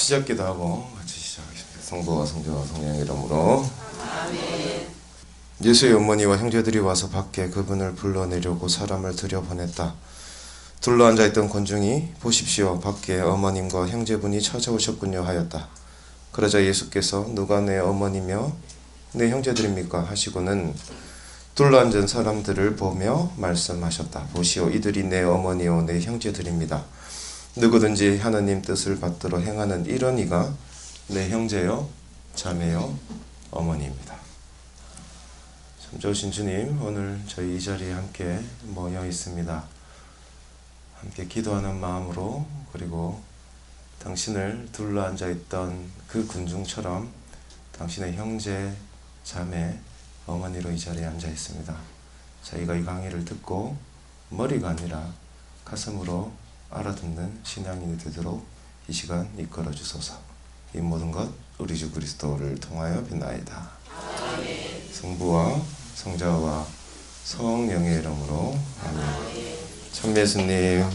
시작 기도하고 같이 시작하겠습니다. 성부와 성자와 성령의 이름으로 아멘. 예수의 어머니와 형제들이 와서 밖에 그분을 불러내려고 사람을 들여보냈다. 둘러앉아있던 군중이 보십시오, 밖에 어머님과 형제분이 찾아오셨군요 하였다. 그러자 예수께서 누가 내 어머니며 내 형제들입니까 하시고는 둘러앉은 사람들을 보며 말씀하셨다. 보시오, 이들이 내 어머니요 내 형제들입니다. 누구든지 하나님 뜻을 받들어 행하는 이런 이가 내 형제요 자매요 어머니입니다. 참 좋으신 주님, 오늘 저희 이 자리에 함께 모여 있습니다. 함께 기도하는 마음으로, 그리고 당신을 둘러앉아 있던 그 군중처럼 당신의 형제, 자매, 어머니로 이 자리에 앉아 있습니다. 저희가 이 강의를 듣고 머리가 아니라 가슴으로 알아듣는 신앙인이 되도록 이 시간 이끌어 주소서. 이 모든 것 우리 주 그리스도를 통하여 빈나이다. 아멘. 성부와 성자와 성령의 이름으로 아멘. 참 예수님,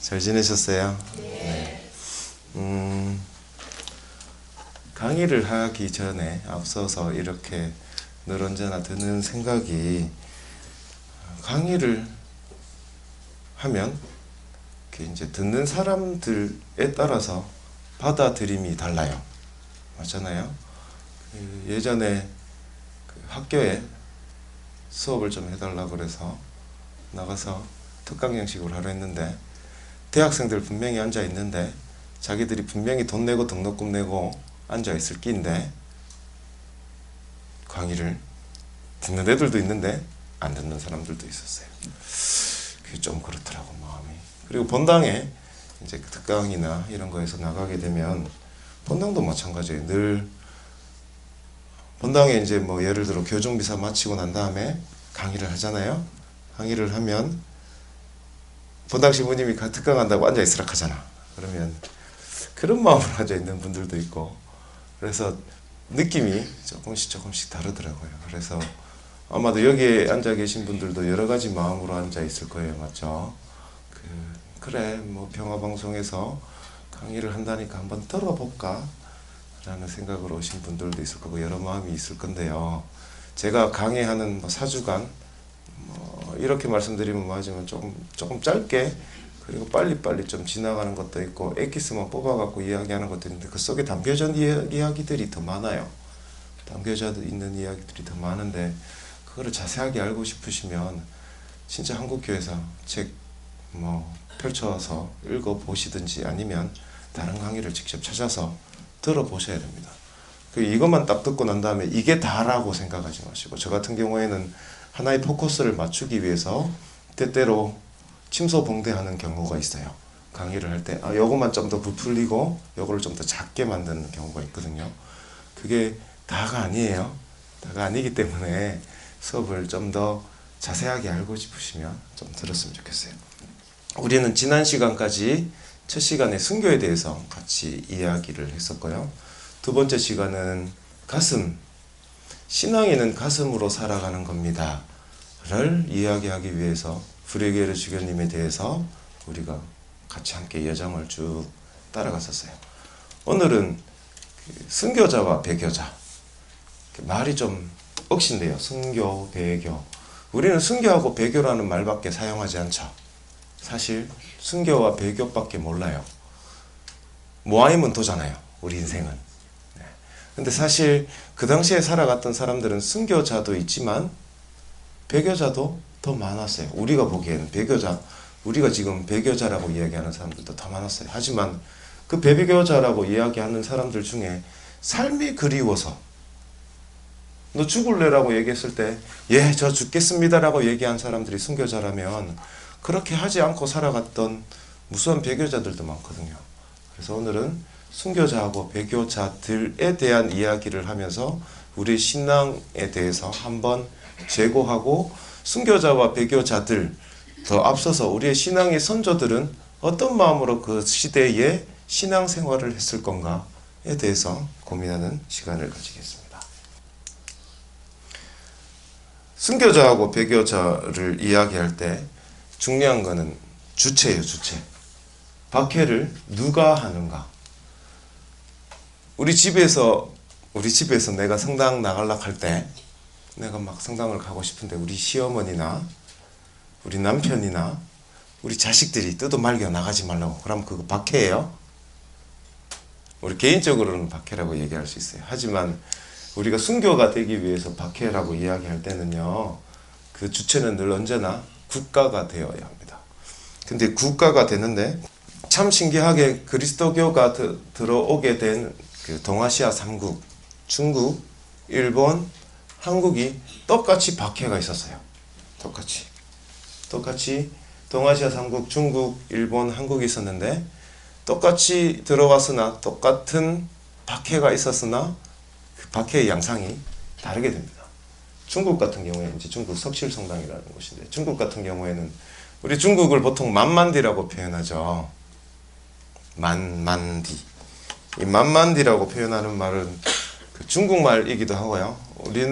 잘 지내셨어요? 네. 강의를 하기 전에 앞서서 이렇게 늘 언제나 드는 생각이, 강의를 하면 이제 듣는 사람들에 따라서 받아들임이 달라요. 맞잖아요? 예전에 학교에 수업을 좀 해달라고 그래서 나가서 특강 형식으로 하려 했는데, 대학생들 분명히 앉아 있는데 자기들이 분명히 돈 내고 등록금 내고 앉아 있을 끼인데 강의를 듣는 애들도 있는데 안 듣는 사람들도 있었어요. 그게 좀 그렇더라고, 마음이. 그리고 본당에 이제 특강이나 이런 거에서 나가게 되면, 본당도 마찬가지예요. 늘 본당에 이제 뭐 예를 들어 교정비사 마치고 난 다음에 강의를 하잖아요. 강의를 하면 본당 신부님이 특강한다고 앉아 있으라 하잖아. 그러면 그런 마음으로 앉아 있는 분들도 있고, 그래서 느낌이 조금씩 다르더라고요. 그래서 아마도 여기에 앉아 계신 분들도 여러 가지 마음으로 앉아 있을 거예요. 맞죠? 그래, 뭐 평화방송에서 강의를 한다니까 한번 들어볼까? 라는 생각으로 오신 분들도 있을 거고, 여러 마음이 있을 건데요. 제가 강의하는 4주간 이렇게 말씀드리면 뭐하지만 조금 짧게, 그리고 빨리빨리 좀 지나가는 것도 있고, 엑기스만 뽑아갖고 이야기하는 것도 있는데, 그 속에 담겨져 있는 이야기들이 더 많아요. 담겨져 있는 이야기들이 더 많은데, 그거를 자세하게 알고 싶으시면 진짜 한국교회에서 책 펼쳐서 읽어보시든지 아니면 다른 강의를 직접 찾아서 들어보셔야 됩니다. 이것만 딱 듣고 난 다음에 이게 다라고 생각하지 마시고, 저 같은 경우에는 하나의 포커스를 맞추기 위해서 때때로 침소봉대하는 경우가 있어요. 강의를 할 때 요것만 좀 더 부풀리고 요거를 좀 더 작게 만드는 경우가 있거든요. 그게 다가 아니에요. 다가 아니기 때문에 수업을 좀 더 자세하게 알고 싶으시면 좀 들었으면 좋겠어요. 우리는 지난 시간까지 첫 시간에 순교에 대해서 같이 이야기를 했었고요. 두 번째 시간은 가슴, 신앙인은 가슴으로 살아가는 겁니다 를 이야기하기 위해서 브리게르 주교님에 대해서 우리가 같이 함께 여정을 쭉 따라갔었어요. 오늘은 순교자와 배교자, 말이 좀 억신데요. 순교, 배교. 우리는 순교하고 배교라는 말밖에 사용하지 않죠. 사실 순교와 배교밖에 몰라요. 모하임은 도잖아요, 우리 인생은. 근데 사실 그 당시에 살아갔던 사람들은 순교자도 있지만 배교자도 더 많았어요. 우리가 보기에는 우리가 지금 배교자라고 이야기하는 사람들도 더 많았어요. 하지만 그 배교자라고 이야기하는 사람들 중에 삶이 그리워서, 너 죽을래라고 얘기했을 때 예, 저 죽겠습니다라고 얘기한 사람들이 순교자라면, 그렇게 하지 않고 살아갔던 무수한 배교자들도 많거든요. 그래서 오늘은 순교자하고 배교자들에 대한 이야기를 하면서 우리 신앙에 대해서 한번 재고하고, 순교자와 배교자들 더 앞서서 우리의 신앙의 선조들은 어떤 마음으로 그 시대에 신앙생활을 했을 건가에 대해서 고민하는 시간을 가지겠습니다. 순교자하고 배교자를 이야기할 때 중요한 거는 주체예요, 주체. 박해를 누가 하는가? 우리 집에서 내가 성당 나가려고 할 때, 내가 막 성당을 가고 싶은데 우리 시어머니나 우리 남편이나 우리 자식들이 뜯어 말겨 나가지 말라고. 그럼 그거 박해예요? 우리 개인적으로는 박해라고 얘기할 수 있어요. 하지만 우리가 순교가 되기 위해서 박해라고 이야기할 때는요, 그 주체는 늘 언제나 국가가 되어야 합니다. 근데 국가가 되는데 참 신기하게 그리스도교가 들어오게 된 그 동아시아 3국, 중국, 일본, 한국이 똑같이 박해가 있었어요. 똑같이 동아시아 3국, 중국, 일본, 한국이 있었는데 똑같이 들어왔으나 똑같은 박해가 있었으나 그 박해의 양상이 다르게 됩니다. 중국 같은 경우에 이제 중국 석실성당이라는 곳인데, 중국 같은 경우에는 우리 중국을 보통 만만디라고 표현하죠. 만만디. 이 만만디라고 표현하는 말은 그 중국말이기도 하고요. 우리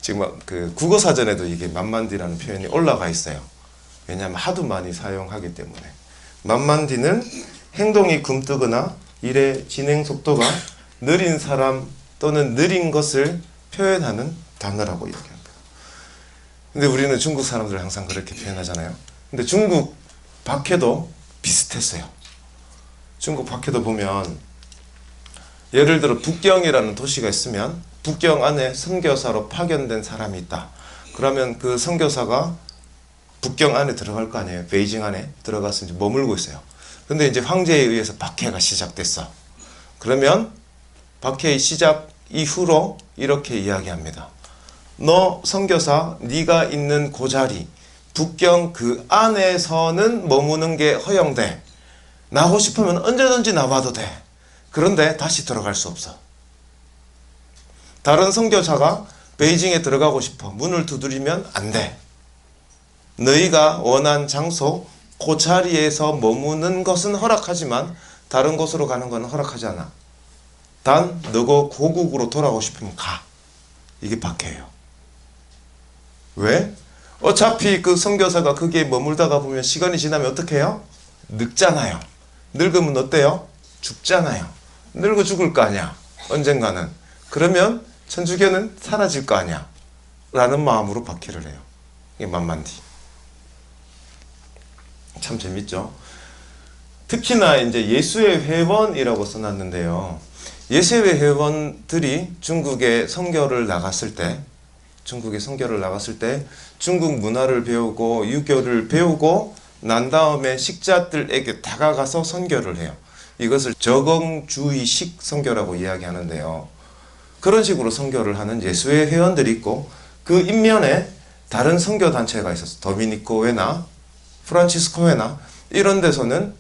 지금 그 국어 사전에도 이게 만만디라는 표현이 올라가 있어요. 왜냐하면 하도 많이 사용하기 때문에. 만만디는 행동이 굼뜨거나 일의 진행 속도가 느린 사람 또는 느린 것을 표현하는 단어라고 이야기합니다. 근데 우리는 중국 사람들 항상 그렇게 표현하잖아요. 근데 중국 박해도 비슷했어요. 중국 박해도 보면 예를 들어 북경이라는 도시가 있으면 북경 안에 선교사로 파견된 사람이 있다. 그러면 그 선교사가 북경 안에 들어갈 거 아니에요. 베이징 안에 들어가서 이제 머물고 있어요. 근데 이제 황제에 의해서 박해가 시작됐어. 그러면 박해의 시작 이후로 이렇게 이야기합니다. 너 선교사, 네가 있는 그 자리, 북경 그 안에서는 머무는 게 허용돼. 나가고 싶으면 언제든지 나와도 돼. 그런데 다시 들어갈 수 없어. 다른 선교사가 베이징에 들어가고 싶어. 문을 두드리면 안 돼. 너희가 원한 장소, 그 자리에서 머무는 것은 허락하지만 다른 곳으로 가는 건 허락하지 않아. 단 너가 고국으로 돌아가고 싶으면 가. 이게 박해예요. 왜? 어차피 그 선교사가 거기에 머물다가 보면 시간이 지나면 어떻게 해요? 늙잖아요. 늙으면 어때요? 죽잖아요. 늙어 죽을 거 아니야. 언젠가는. 그러면 천주교는 사라질 거 아니야. 라는 마음으로 박해를 해요. 이게 만만디. 참 재밌죠? 특히나 이제 예수의 회원이라고 써놨는데요. 예수의 회원들이 중국에 선교를 나갔을 때 중국 문화를 배우고 유교를 배우고 난 다음에 식자들에게 다가가서 선교를 해요. 이것을 적응주의식 선교라고 이야기하는데요. 그런 식으로 선교를 하는 예수의 회원들이 있고 그 인면에 다른 선교 단체가 있었어. 도미니코회나 프란치스코회나 이런 데서는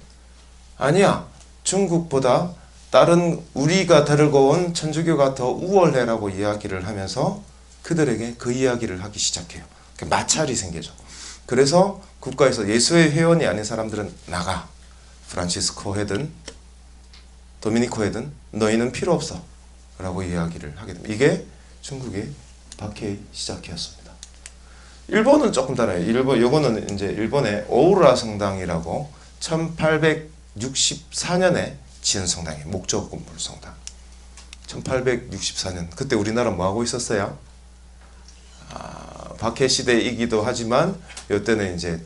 아니야. 중국보다 다른 우리가 데리고 온 천주교가 더 우월해라고 이야기를 하면서 그들에게 그 이야기를 하기 시작해요. 마찰이 생기죠. 그래서 국가에서 예수의 회원이 아닌 사람들은 나가. 프란치스코회든 도미니코회든 너희는 필요 없어 라고 이야기를 하게 됩니다. 이게 중국의 박해의 시작이었습니다. 일본은 조금 달라요. 요거는 이제 일본의 오우라 성당이라고 1864년에 지은 성당이에요. 목조 건물 성당. 1864년. 그때 우리나라 뭐 하고 있었어요? 박해 시대이기도 하지만 이때는 이제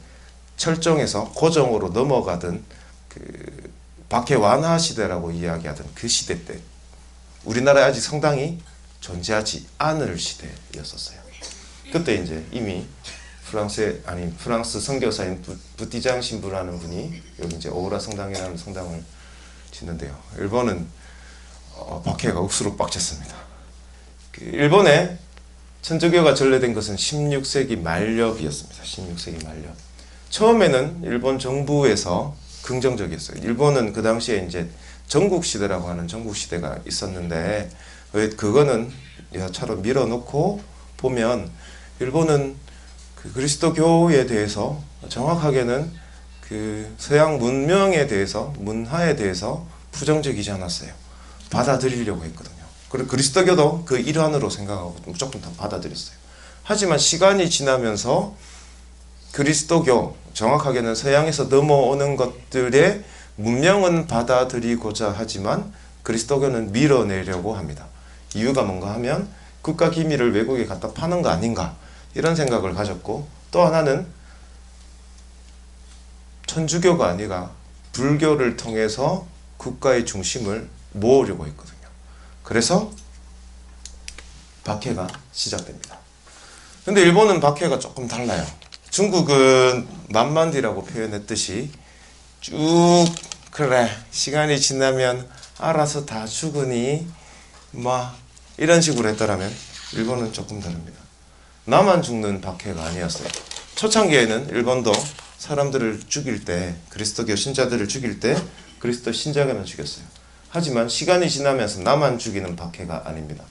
철정에서 고정으로 넘어가던 그 박해 완화 시대라고 이야기하던 그 시대 때 우리나라에 아직 성당이 존재하지 않을 시대였었어요. 그때 이제 이미 프랑스 선교사인 부티장 신부라는 분이 여기 이제 오우라 성당이라는 성당을 짓는데요. 일본은 박해가 억수로 빡쳤습니다. 일본에 천주교가 전래된 것은 16세기 말엽이었습니다. 16세기 말엽. 처음에는 일본 정부에서 긍정적이었어요. 일본은 그 당시에 이제 전국시대라고 하는 전국시대가 있었는데 그거는 차로 밀어놓고 보면 일본은 그 그리스도교에 대해서 정확하게는 그 서양 문명에 대해서 문화에 대해서 부정적이지 않았어요. 받아들이려고 했거든요. 그리고 그리스도교도 그 일환으로 생각하고 무조건 다 받아들였어요. 하지만 시간이 지나면서 그리스도교, 정확하게는 서양에서 넘어오는 것들의 문명은 받아들이고자 하지만 그리스도교는 밀어내려고 합니다. 이유가 뭔가 하면 국가 기밀을 외국에 갖다 파는 거 아닌가 이런 생각을 가졌고, 또 하나는 천주교가 아니라 불교를 통해서 국가의 중심을 모으려고 했거든요. 그래서 박해가 시작됩니다. 근데 일본은 박해가 조금 달라요. 중국은 만만디라고 표현했듯이 쭉 그래 시간이 지나면 알아서 다 죽으니 막 이런 식으로 했더라면 일본은 조금 다릅니다. 나만 죽는 박해가 아니었어요. 초창기에는 일본도 사람들을 죽일 때, 그리스도교 신자들을 죽일 때 그리스도 신자가만 죽였어요. 하지만 시간이 지나면서 나만 죽이는 박해가 아닙니다.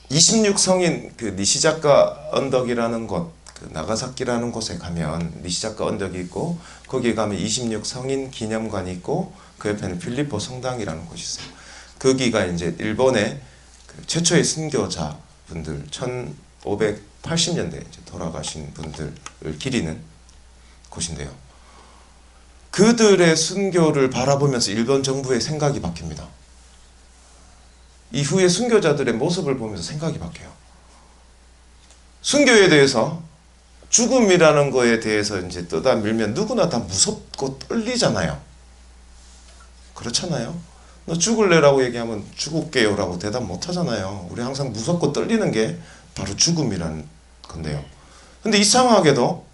26성인 니시자카 언덕이라는 곳, 나가사키라는 곳에 가면 니시자카 언덕이 있고, 거기에 가면 26성인 기념관이 있고, 그 옆에는 필리포 성당이라는 곳이 있어요. 거기가 이제 일본의 최초의 순교자분들, 1580년대에 돌아가신 분들을 기리는 곳인데요. 그들의 순교를 바라보면서 일본 정부의 생각이 바뀝니다. 이후에 순교자들의 모습을 보면서 생각이 바뀌어요. 순교에 대해서, 죽음이라는 거에 대해서 이제 떠다밀면 누구나 다 무섭고 떨리잖아요. 그렇잖아요. 너 죽을래라고 얘기하면 죽을게요 라고 대답 못 하잖아요. 우리 항상 무섭고 떨리는 게 바로 죽음이라는 건데요. 근데 이상하게도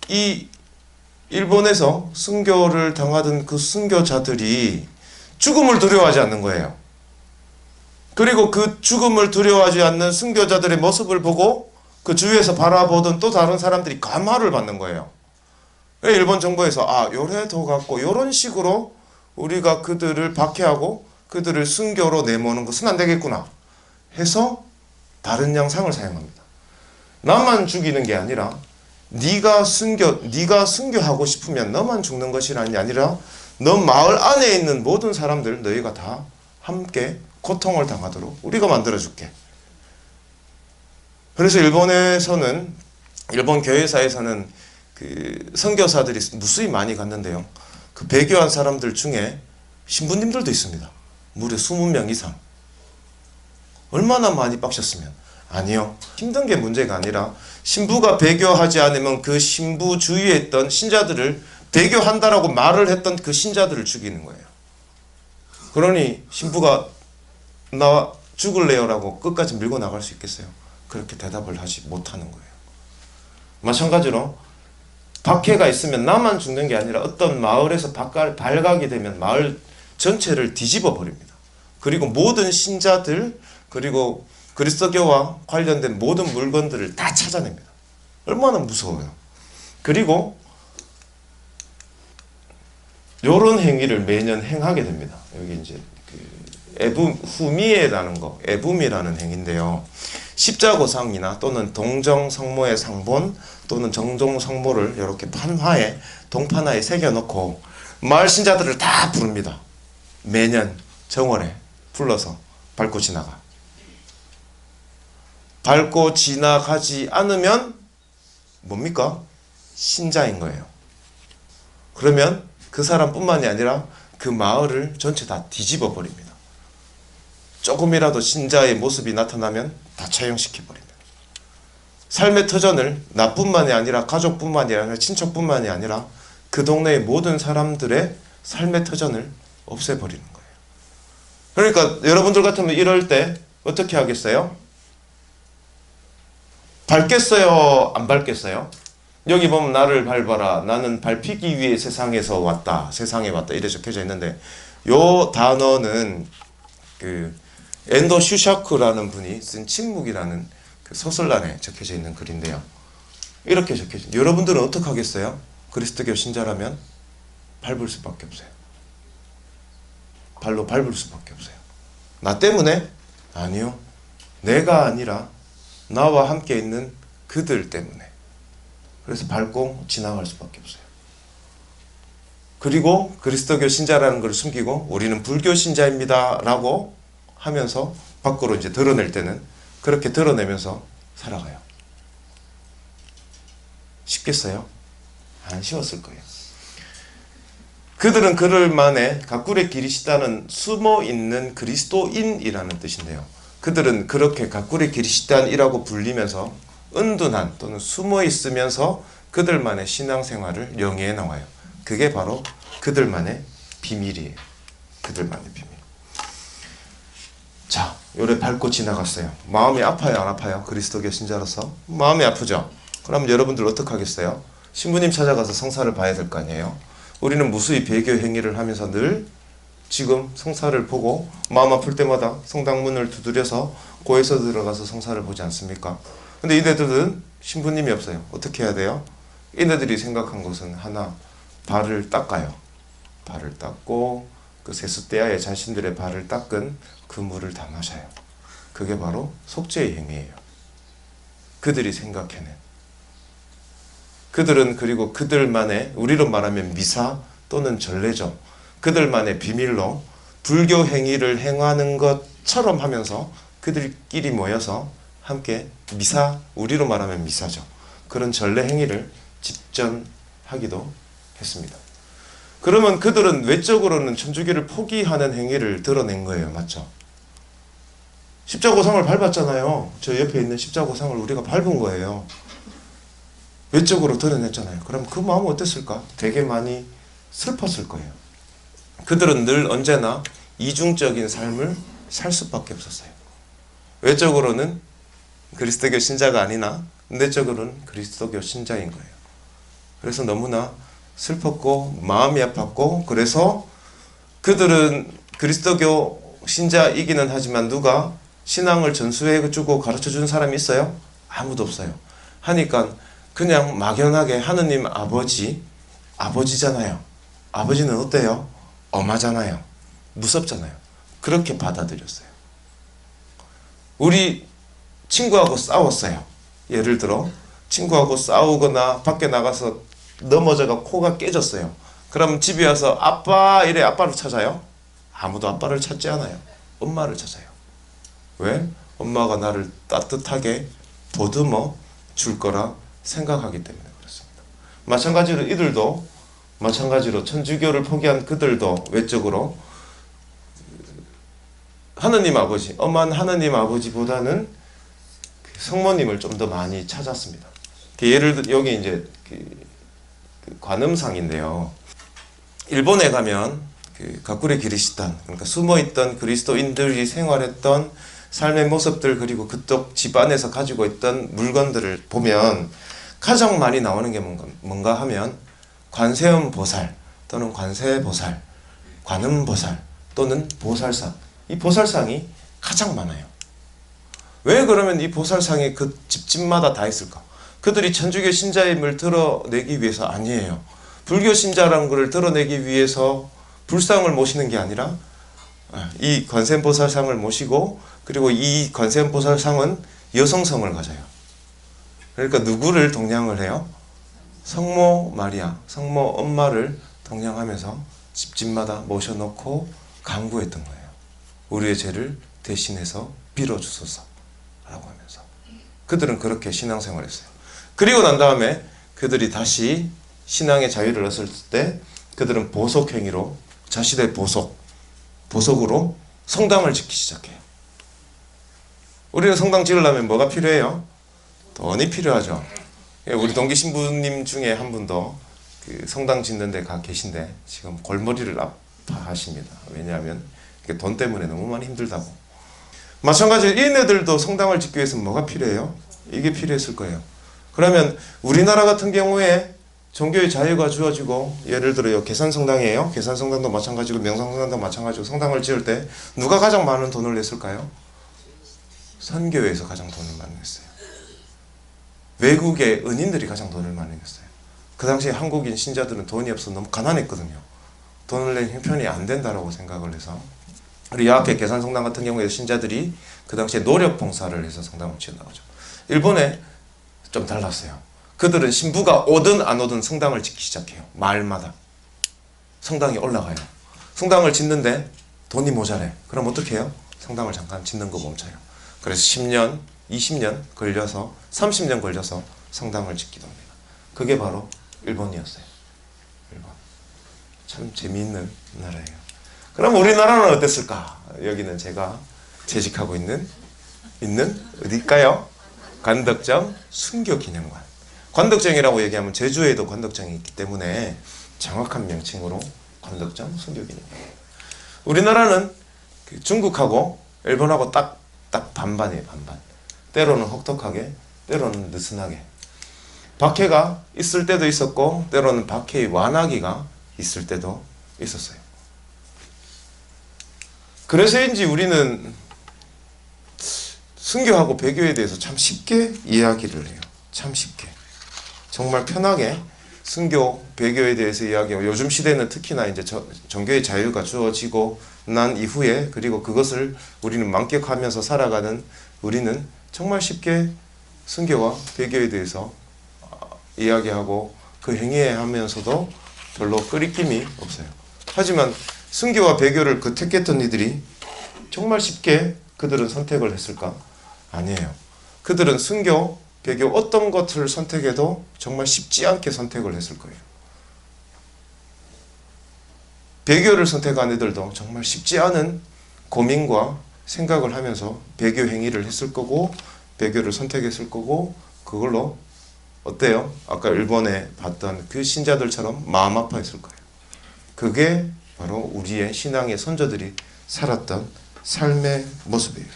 이 일본에서 순교를 당하던 그 순교자들이 죽음을 두려워하지 않는 거예요. 그리고 그 죽음을 두려워하지 않는 순교자들의 모습을 보고 그 주위에서 바라보던 또 다른 사람들이 감화를 받는 거예요. 일본 정부에서 요래도 갖고 요런 식으로 우리가 그들을 박해하고 그들을 순교로 내모는 것은 안 되겠구나 해서 다른 양상을 사용합니다. 나만 죽이는 게 아니라 네가 순교하고 싶으면 너만 죽는 것이라는 게 아니라 너 마을 안에 있는 모든 사람들 너희가 다 함께 고통을 당하도록 우리가 만들어줄게. 그래서 일본 교회사에서는 그 선교사들이 무수히 많이 갔는데요. 그 배교한 사람들 중에 신부님들도 있습니다. 무려 20명 이상. 얼마나 많이 빡셨으면. 아니요. 힘든 게 문제가 아니라 신부가 배교하지 않으면 그 신부 주위에 있던 신자들을 배교한다라고 말을 했던 그 신자들을 죽이는 거예요. 그러니 신부가 나 죽을래요 라고 끝까지 밀고 나갈 수 있겠어요? 그렇게 대답을 하지 못하는 거예요. 마찬가지로 박해가 있으면 나만 죽는 게 아니라 어떤 마을에서 발각이 되면 마을 전체를 뒤집어 버립니다. 그리고 모든 신자들, 그리고 그리스도교와 관련된 모든 물건들을 다 찾아냅니다. 얼마나 무서워요. 그리고 이런 행위를 매년 행하게 됩니다. 여기 이제 에붐이라는 행인데요. 십자고상이나 또는 동정성모의 상본 또는 정종성모를 이렇게 동판화에 새겨놓고 마을 신자들을 다 부릅니다. 매년 정월에 불러서 밟고 지나가. 밟고 지나가지 않으면 뭡니까? 신자인 거예요. 그러면 그 사람뿐만이 아니라 그 마을을 전체 다 뒤집어 버립니다. 조금이라도 신자의 모습이 나타나면 다 처형시켜 버립니다. 삶의 터전을 나뿐만이 아니라 가족뿐만이 아니라 친척뿐만이 아니라 그 동네의 모든 사람들의 삶의 터전을 없애버리는 거예요. 그러니까 여러분들 같으면 이럴 때 어떻게 하겠어요? 밟겠어요? 안 밟겠어요? 여기 보면 나를 밟아라. 나는 밟히기 위해 세상에 왔다. 이렇게 적혀져 있는데 요 단어는 엔도 슈샤크라는 분이 쓴 침묵이라는 그 소설란에 적혀져 있는 글인데요. 이렇게 적혀져 있어요. 여러분들은 어떻게 하겠어요? 그리스도교 신자라면 밟을 수밖에 없어요. 발로 밟을 수밖에 없어요. 나 때문에? 아니요. 내가 아니라 나와 함께 있는 그들 때문에. 그래서 밟고 지나갈 수밖에 없어요. 그리고 그리스도교 신자라는 걸 숨기고 우리는 불교 신자입니다 라고 하면서 밖으로 이제 드러낼 때는 그렇게 드러내면서 살아가요. 쉽겠어요? 안 쉬웠을 거예요. 그들은 그들만의 가꾸레 기리시다는 숨어있는 그리스도인이라는 뜻인데요. 그들은 그렇게 가꾸레 기리시단이라고 불리면서 은둔한 또는 숨어있으면서 그들만의 신앙생활을 영위해 나와요. 그게 바로 그들만의 비밀이에요. 그들만의 비밀. 자, 요래 밟고 지나갔어요. 마음이 아파요, 안 아파요? 그리스도교 신자로서 마음이 아프죠? 그럼 여러분들 어떡하겠어요? 신부님 찾아가서 성사를 봐야 될 거 아니에요? 우리는 무수히 배교 행위를 하면서 늘 지금 성사를 보고 마음 아플 때마다 성당문을 두드려서 고에서 들어가서 성사를 보지 않습니까? 근데 이네들은 신부님이 없어요. 어떻게 해야 돼요? 이네들이 생각한 것은 하나, 발을 닦아요. 발을 닦고 그 세숫대야에 자신들의 발을 닦은 그 물을 다 마셔요. 그게 바로 속죄의 행위예요. 그들이 생각해낸. 그들은 그리고 그들만의, 우리로 말하면 미사 또는 전례죠. 그들만의 비밀로 불교 행위를 행하는 것처럼 하면서 그들끼리 모여서 함께 미사, 우리로 말하면 미사죠. 그런 전례 행위를 집전하기도 했습니다. 그러면 그들은 외적으로는 천주교를 포기하는 행위를 드러낸 거예요. 맞죠? 십자고상을 밟았잖아요. 저 옆에 있는 십자고상을 우리가 밟은 거예요. 외적으로 드러냈잖아요. 그럼 그 마음은 어땠을까? 되게 많이 슬펐을 거예요. 그들은 늘 언제나 이중적인 삶을 살 수밖에 없었어요. 외적으로는 그리스도교 신자가 아니나 내적으로는 그리스도교 신자인 거예요. 그래서 너무나 슬펐고 마음이 아팠고, 그래서 그들은 그리스도교 신자이기는 하지만 누가 신앙을 전수해주고 가르쳐준 사람이 있어요? 아무도 없어요. 하니까 그냥 막연하게 하느님 아버지잖아요. 아버지는 어때요? 엄하잖아요. 무섭잖아요. 그렇게 받아들였어요. 우리 친구하고 싸웠어요. 예를 들어 친구하고 싸우거나 밖에 나가서 넘어져가 코가 깨졌어요. 그럼 집에 와서 아빠 이래 아빠를 찾아요? 아무도 아빠를 찾지 않아요. 엄마를 찾아요. 왜? 엄마가 나를 따뜻하게 보듬어 줄 거라 생각하기 때문에 그렇습니다. 마찬가지로 이들도 마찬가지로 천주교를 포기한 그들도 외적으로 하느님 아버지, 엄한 하느님 아버지보다는 성모님을 좀 더 많이 찾았습니다. 예를 들어 여기 이제 관음상인데요. 일본에 가면 가꾸레 기리시탄, 그러니까 숨어있던 그리스도인들이 생활했던 삶의 모습들, 그리고 그쪽 집안에서 가지고 있던 물건들을 보면 가장 많이 나오는 게 뭔가 하면 관세음 보살 또는 관세보살, 관음보살 또는 보살상. 이 보살상이 가장 많아요. 왜 그러면 이 보살상이 그 집집마다 다 있을까? 그들이 천주교 신자임을 드러내기 위해서 아니에요. 불교 신자라는 것을 드러내기 위해서 불상을 모시는 게 아니라 이 관세음보살상을 모시고, 그리고 이 관세음보살상은 여성성을 가져요. 그러니까 누구를 동냥을 해요? 성모 마리아, 성모 엄마를 동냥하면서 집집마다 모셔놓고 간구했던 거예요. 우리의 죄를 대신해서 빌어주소서 라고 하면서 그들은 그렇게 신앙생활을 했어요. 그리고 난 다음에 그들이 다시 신앙의 자유를 얻었을 때 그들은 보석행위로 자신의 보석으로 성당을 짓기 시작해요. 우리는 성당 지으려면 뭐가 필요해요? 돈이 필요하죠. 우리 동기 신부님 중에 한 분도 그 성당 짓는 데 가 계신데 지금 골머리를 아파하십니다. 왜냐하면 돈 때문에 너무 많이 힘들다고. 마찬가지로 얘네들도 성당을 짓기 위해서는 뭐가 필요해요? 이게 필요했을 거예요. 그러면 우리나라 같은 경우에 종교의 자유가 주어지고, 예를 들어요 계산성당이에요. 계산성당도 마찬가지고 명성성당도 마찬가지고, 성당을 지을 때 누가 가장 많은 돈을 냈을까요? 선교회에서 가장 돈을 많이 냈어요. 외국의 은인들이 가장 돈을 많이 냈어요. 그 당시에 한국인 신자들은 돈이 없어 너무 가난했거든요. 돈을 낼 형편이 안 된다라고 생각을 해서, 우리 이 앞에 계산성당 같은 경우에 신자들이 그 당시에 노력봉사를 해서 성당을 지어나가죠. 일본에 좀 달랐어요. 그들은 신부가 오든 안 오든 성당을 짓기 시작해요. 마을마다 성당이 올라가요. 성당을 짓는데 돈이 모자래. 그럼 어떻게 해요? 성당을 잠깐 짓는 거 멈춰요. 그래서 10년, 20년 걸려서 30년 걸려서 성당을 짓기도 합니다. 그게 바로 일본이었어요. 일본. 참 재미있는 나라예요. 그럼 우리나라는 어땠을까? 여기는 제가 재직하고 있는 어디일까요? 관덕정 순교기념관. 관덕정이라고 얘기하면 제주에도 관덕정이 있기 때문에 정확한 명칭으로 관덕정 순교기념관. 우리나라는 중국하고 일본하고 딱 반반이에요. 반반. 때로는 혹독하게, 때로는 느슨하게. 박해가 있을 때도 있었고 때로는 박해의 완화기가 있을 때도 있었어요. 그래서인지 우리는 순교하고 배교에 대해서 참 쉽게 이야기를 해요. 참 쉽게. 정말 편하게 순교, 배교에 대해서 이야기하고, 요즘 시대는 특히나 이제 종교의 자유가 주어지고 난 이후에, 그리고 그것을 우리는 만끽하면서 살아가는 우리는 정말 쉽게 순교와 배교에 대해서 이야기하고 그 행위에 하면서도 별로 끄리낌이 없어요. 하지만 순교와 배교를 택했던 이들이 정말 쉽게 그들은 선택을 했을까? 아니에요. 그들은 순교, 배교 어떤 것을 선택해도 정말 쉽지 않게 선택을 했을 거예요. 배교를 선택한 이들도 정말 쉽지 않은 고민과 생각을 하면서 배교 행위를 했을 거고, 배교를 선택했을 거고, 그걸로 어때요? 아까 일본에 봤던 그 신자들처럼 마음 아파했을 거예요. 그게 바로 우리의 신앙의 선조들이 살았던 삶의 모습이에요.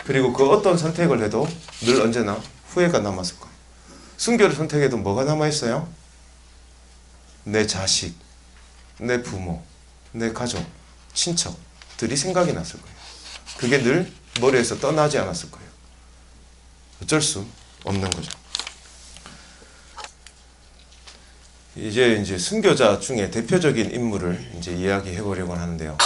그리고 그 어떤 선택을 해도 늘 언제나 후회가 남았을 거예요. 순교를 선택해도 뭐가 남아있어요? 내 자식, 내 부모, 내 가족, 친척들이 생각이 났을 거예요. 그게 늘 머리에서 떠나지 않았을 거예요. 어쩔 수 없는 거죠. 이제 순교자 중에 대표적인 인물을 이제 이야기해 보려고 하는데요.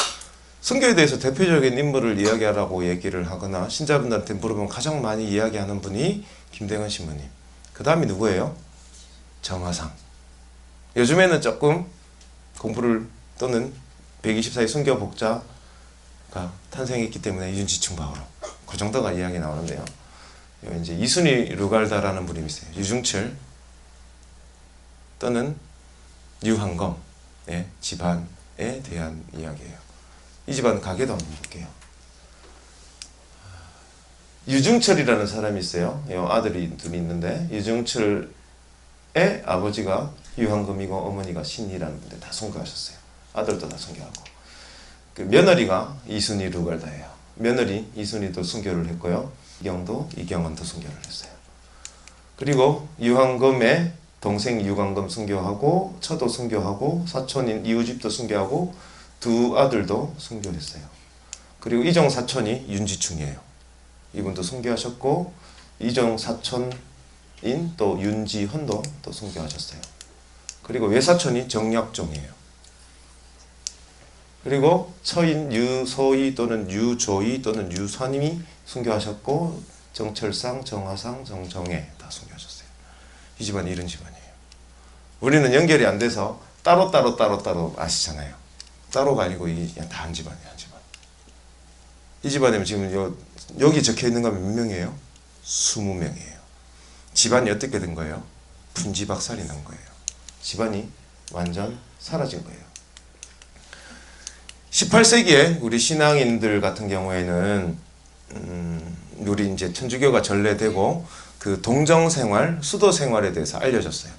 순교에 대해서 대표적인 인물을 이야기하라고 얘기를 하거나 신자분들한테 물어보면 가장 많이 이야기하는 분이 김대건 신부님. 그 다음이 누구예요? 정화상. 요즘에는 조금 공부를 또는 124의 순교 복자가 탄생했기 때문에 윤지충바오로 그 정도가 이야기 나오는데요. 이제 이순이 루갈다라는 분이 있어요. 유중철 또는 유한검의 집안에 대한 이야기예요. 이 집안 가게도 한번 볼게요. 유중철이라는 사람이 있어요. 아들이 둘이 있는데 유중철의 아버지가 유한검이고 어머니가 신이라는 분들 다 순교하셨어요. 아들도 다 순교하고. 그 며느리가 이순이 루갈다예요. 며느리 이순이도 순교를 했고요. 이경원도 순교를 했어요. 그리고 유한검의 동생 유광검 순교하고, 처도 순교하고, 사촌인 이우집도 순교하고, 두 아들도 순교했어요. 그리고 이종 사촌이 윤지충이에요. 이분도 순교하셨고, 이종 사촌인 또 윤지헌도 또 순교하셨어요. 그리고 외사촌이 정약종이에요. 그리고 처인 유소희 또는 유조희 또는 유선임이 순교하셨고, 정철상, 정화상, 정정애 다 순교하셨어요. 이 집안이 이런 집안이에요. 우리는 연결이 안 돼서 따로 아시잖아요. 따로가 아니고 이게 그냥 다 한 집안이에요. 한 집안. 이 집안이면 지금 여기 적혀 있는 거 몇 명이에요? 20명이에요. 집안이 어떻게 된 거예요? 분지박살이 난 거예요. 집안이 완전 사라진 거예요. 18세기에 우리 신앙인들 같은 경우에는 우리 이제 천주교가 전래되고 그 동정생활, 수도생활에 대해서 알려졌어요.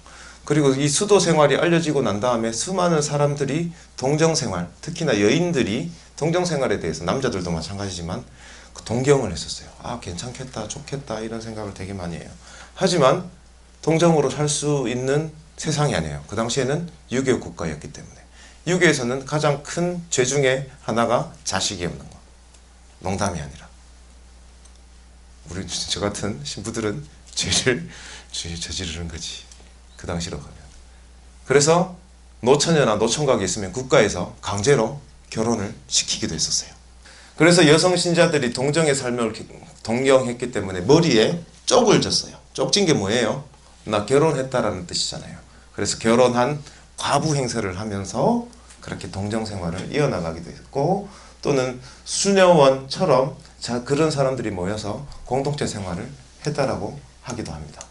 그리고 이 수도생활이 알려지고 난 다음에 수많은 사람들이 동정생활, 특히나 여인들이 동정생활에 대해서, 남자들도 마찬가지지만 동경을 했었어요. 아, 괜찮겠다, 좋겠다 이런 생각을 되게 많이 해요. 하지만 동정으로 살 수 있는 세상이 아니에요. 그 당시에는 유교 국가였기 때문에. 유교에서는 가장 큰 죄 중에 하나가 자식이 없는 거. 농담이 아니라. 우리 저 같은 신부들은 죄를 저지르는 거지. 그 당시로 가면. 그래서 노처녀나 노총각이 있으면 국가에서 강제로 결혼을 시키기도 했었어요. 그래서 여성 신자들이 동정의 삶을 동경했기 때문에 머리에 쪽을 졌어요. 쪽진 게 뭐예요? 나 결혼했다라는 뜻이잖아요. 그래서 결혼한 과부 행세를 하면서 그렇게 동정 생활을 이어나가기도 했고, 또는 수녀원처럼 그런 사람들이 모여서 공동체 생활을 했다라고 하기도 합니다.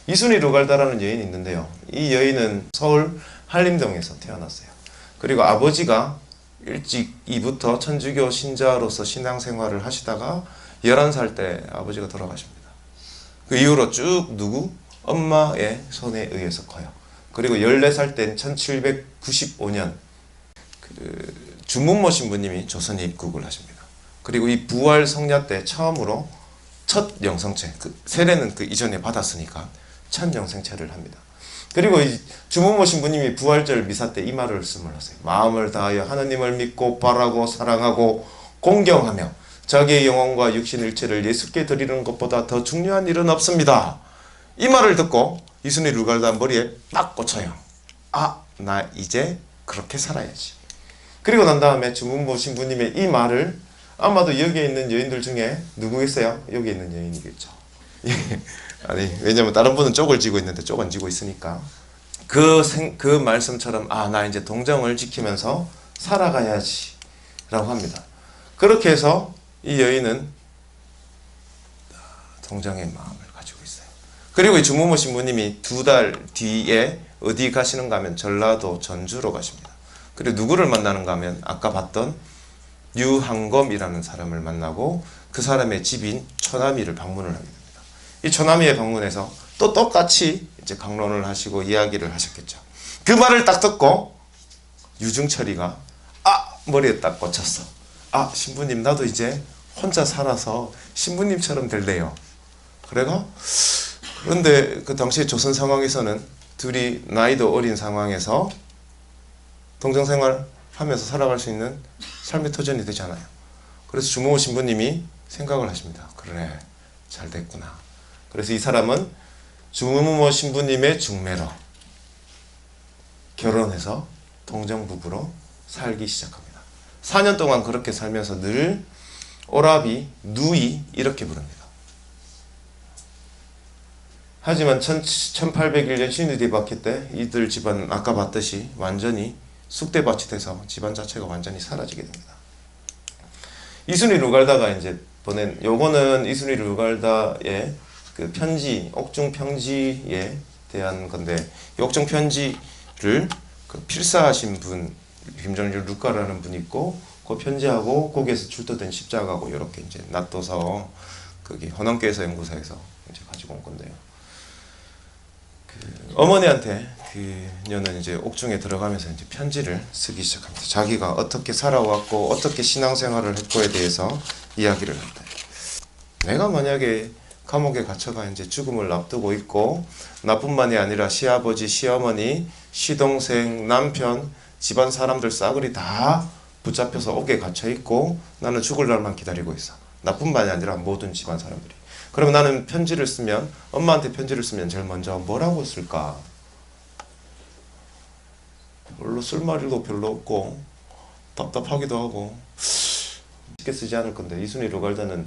이순희 루갈다라는 여인이 있는데요. 이 여인은 서울 한림동에서 태어났어요. 그리고 아버지가 일찍이부터 천주교 신자로서 신앙생활을 하시다가 11살 때 아버지가 돌아가십니다. 그 이후로 쭉 누구? 엄마의 손에 의해서 커요. 그리고 14살 땐 1795년 주문모 신부님이 조선에 입국을 하십니다. 그리고 이 부활 성야 때 처음으로 첫 영성체, 세례는 그 이전에 받았으니까 첫 영성체를 합니다. 그리고 이 주문모 신부님이 부활절 미사 때 이 말씀을 하세요. 마음을 다하여 하느님을 믿고 바라고 사랑하고 공경하며 자기의 영혼과 육신 일체를 예수께 드리는 것보다 더 중요한 일은 없습니다. 이 말을 듣고 이순희 루갈다 머리에 딱 꽂혀요. 아, 나 이제 그렇게 살아야지. 그리고 난 다음에 주문모 신부님의 이 말을 아마도 여기에 있는 여인들 중에 누구겠어요? 여기 있는 여인이겠죠. 아니, 왜냐면 다른 분은 쪽을 쥐고 있는데 쪽 안 쥐고 있으니까 그 말씀처럼 나 이제 동정을 지키면서 살아가야지 라고 합니다. 그렇게 해서 이 여인은 동정의 마음을 가지고 있어요. 그리고 이 주무모 신부님이 2달 뒤에 어디 가시는가 하면 전라도 전주로 가십니다. 그리고 누구를 만나는가 하면 아까 봤던 유한검이라는 사람을 만나고 그 사람의 집인 처남이를 방문을 하게 됩니다. 이 처남이에 방문해서 또 똑같이 이제 강론을 하시고 이야기를 하셨겠죠. 그 말을 딱 듣고 유증철이가 머리에 딱 꽂혔어. 신부님, 나도 이제 혼자 살아서 신부님처럼 될래요. 그런데 그 당시 조선 상황에서는 둘이 나이도 어린 상황에서 동정생활 하면서 살아갈 수 있는 삶의 터전이 되잖아요. 그래서 주모 신부님이 생각을 하십니다. 그래, 잘 됐구나. 그래서 이 사람은 주모 신부님의 중매로 결혼해서 동정부부로 살기 시작합니다. 4년 동안 그렇게 살면서 늘 오라비, 누이 이렇게 부릅니다. 하지만 1801년 신의대박해 때 이들 집안은 아까 봤듯이 완전히 쑥대밭이 돼서 집안 자체가 완전히 사라지게 됩니다. 이순희 루갈다가 이제 보낸 요거는 이순희 루갈다의 그 편지, 옥중 편지에 대한 건데, 이 옥중 편지를 그 필사하신 분 김정일 루카라는 분이 있고, 그 편지하고 거기에서 출토된 십자가하고 이렇게 이제 놔둬서 거기 헌원교회서 연구소에서 이제 가지고 온 건데요. 어머니한테 그녀는 이제 옥중에 들어가면서 이제 편지를 쓰기 시작합니다. 자기가 어떻게 살아왔고 어떻게 신앙생활을 했고에 대해서 이야기를 합니다. 내가 만약에 감옥에 갇혀가 이제 죽음을 앞두고 있고, 나뿐만이 아니라 시아버지, 시어머니, 시동생, 남편, 집안 사람들 싸그리 다 붙잡혀서 옥에 갇혀 있고 나는 죽을 날만 기다리고 있어. 나뿐만이 아니라 모든 집안 사람들이. 그러면 나는 편지를 쓰면, 엄마한테 편지를 쓰면 제일 먼저 뭐라고 쓸까? 별로 쓸 말도 별로 없고 답답하기도 하고 쉽게 쓰지 않을 건데, 이순희 루갈다는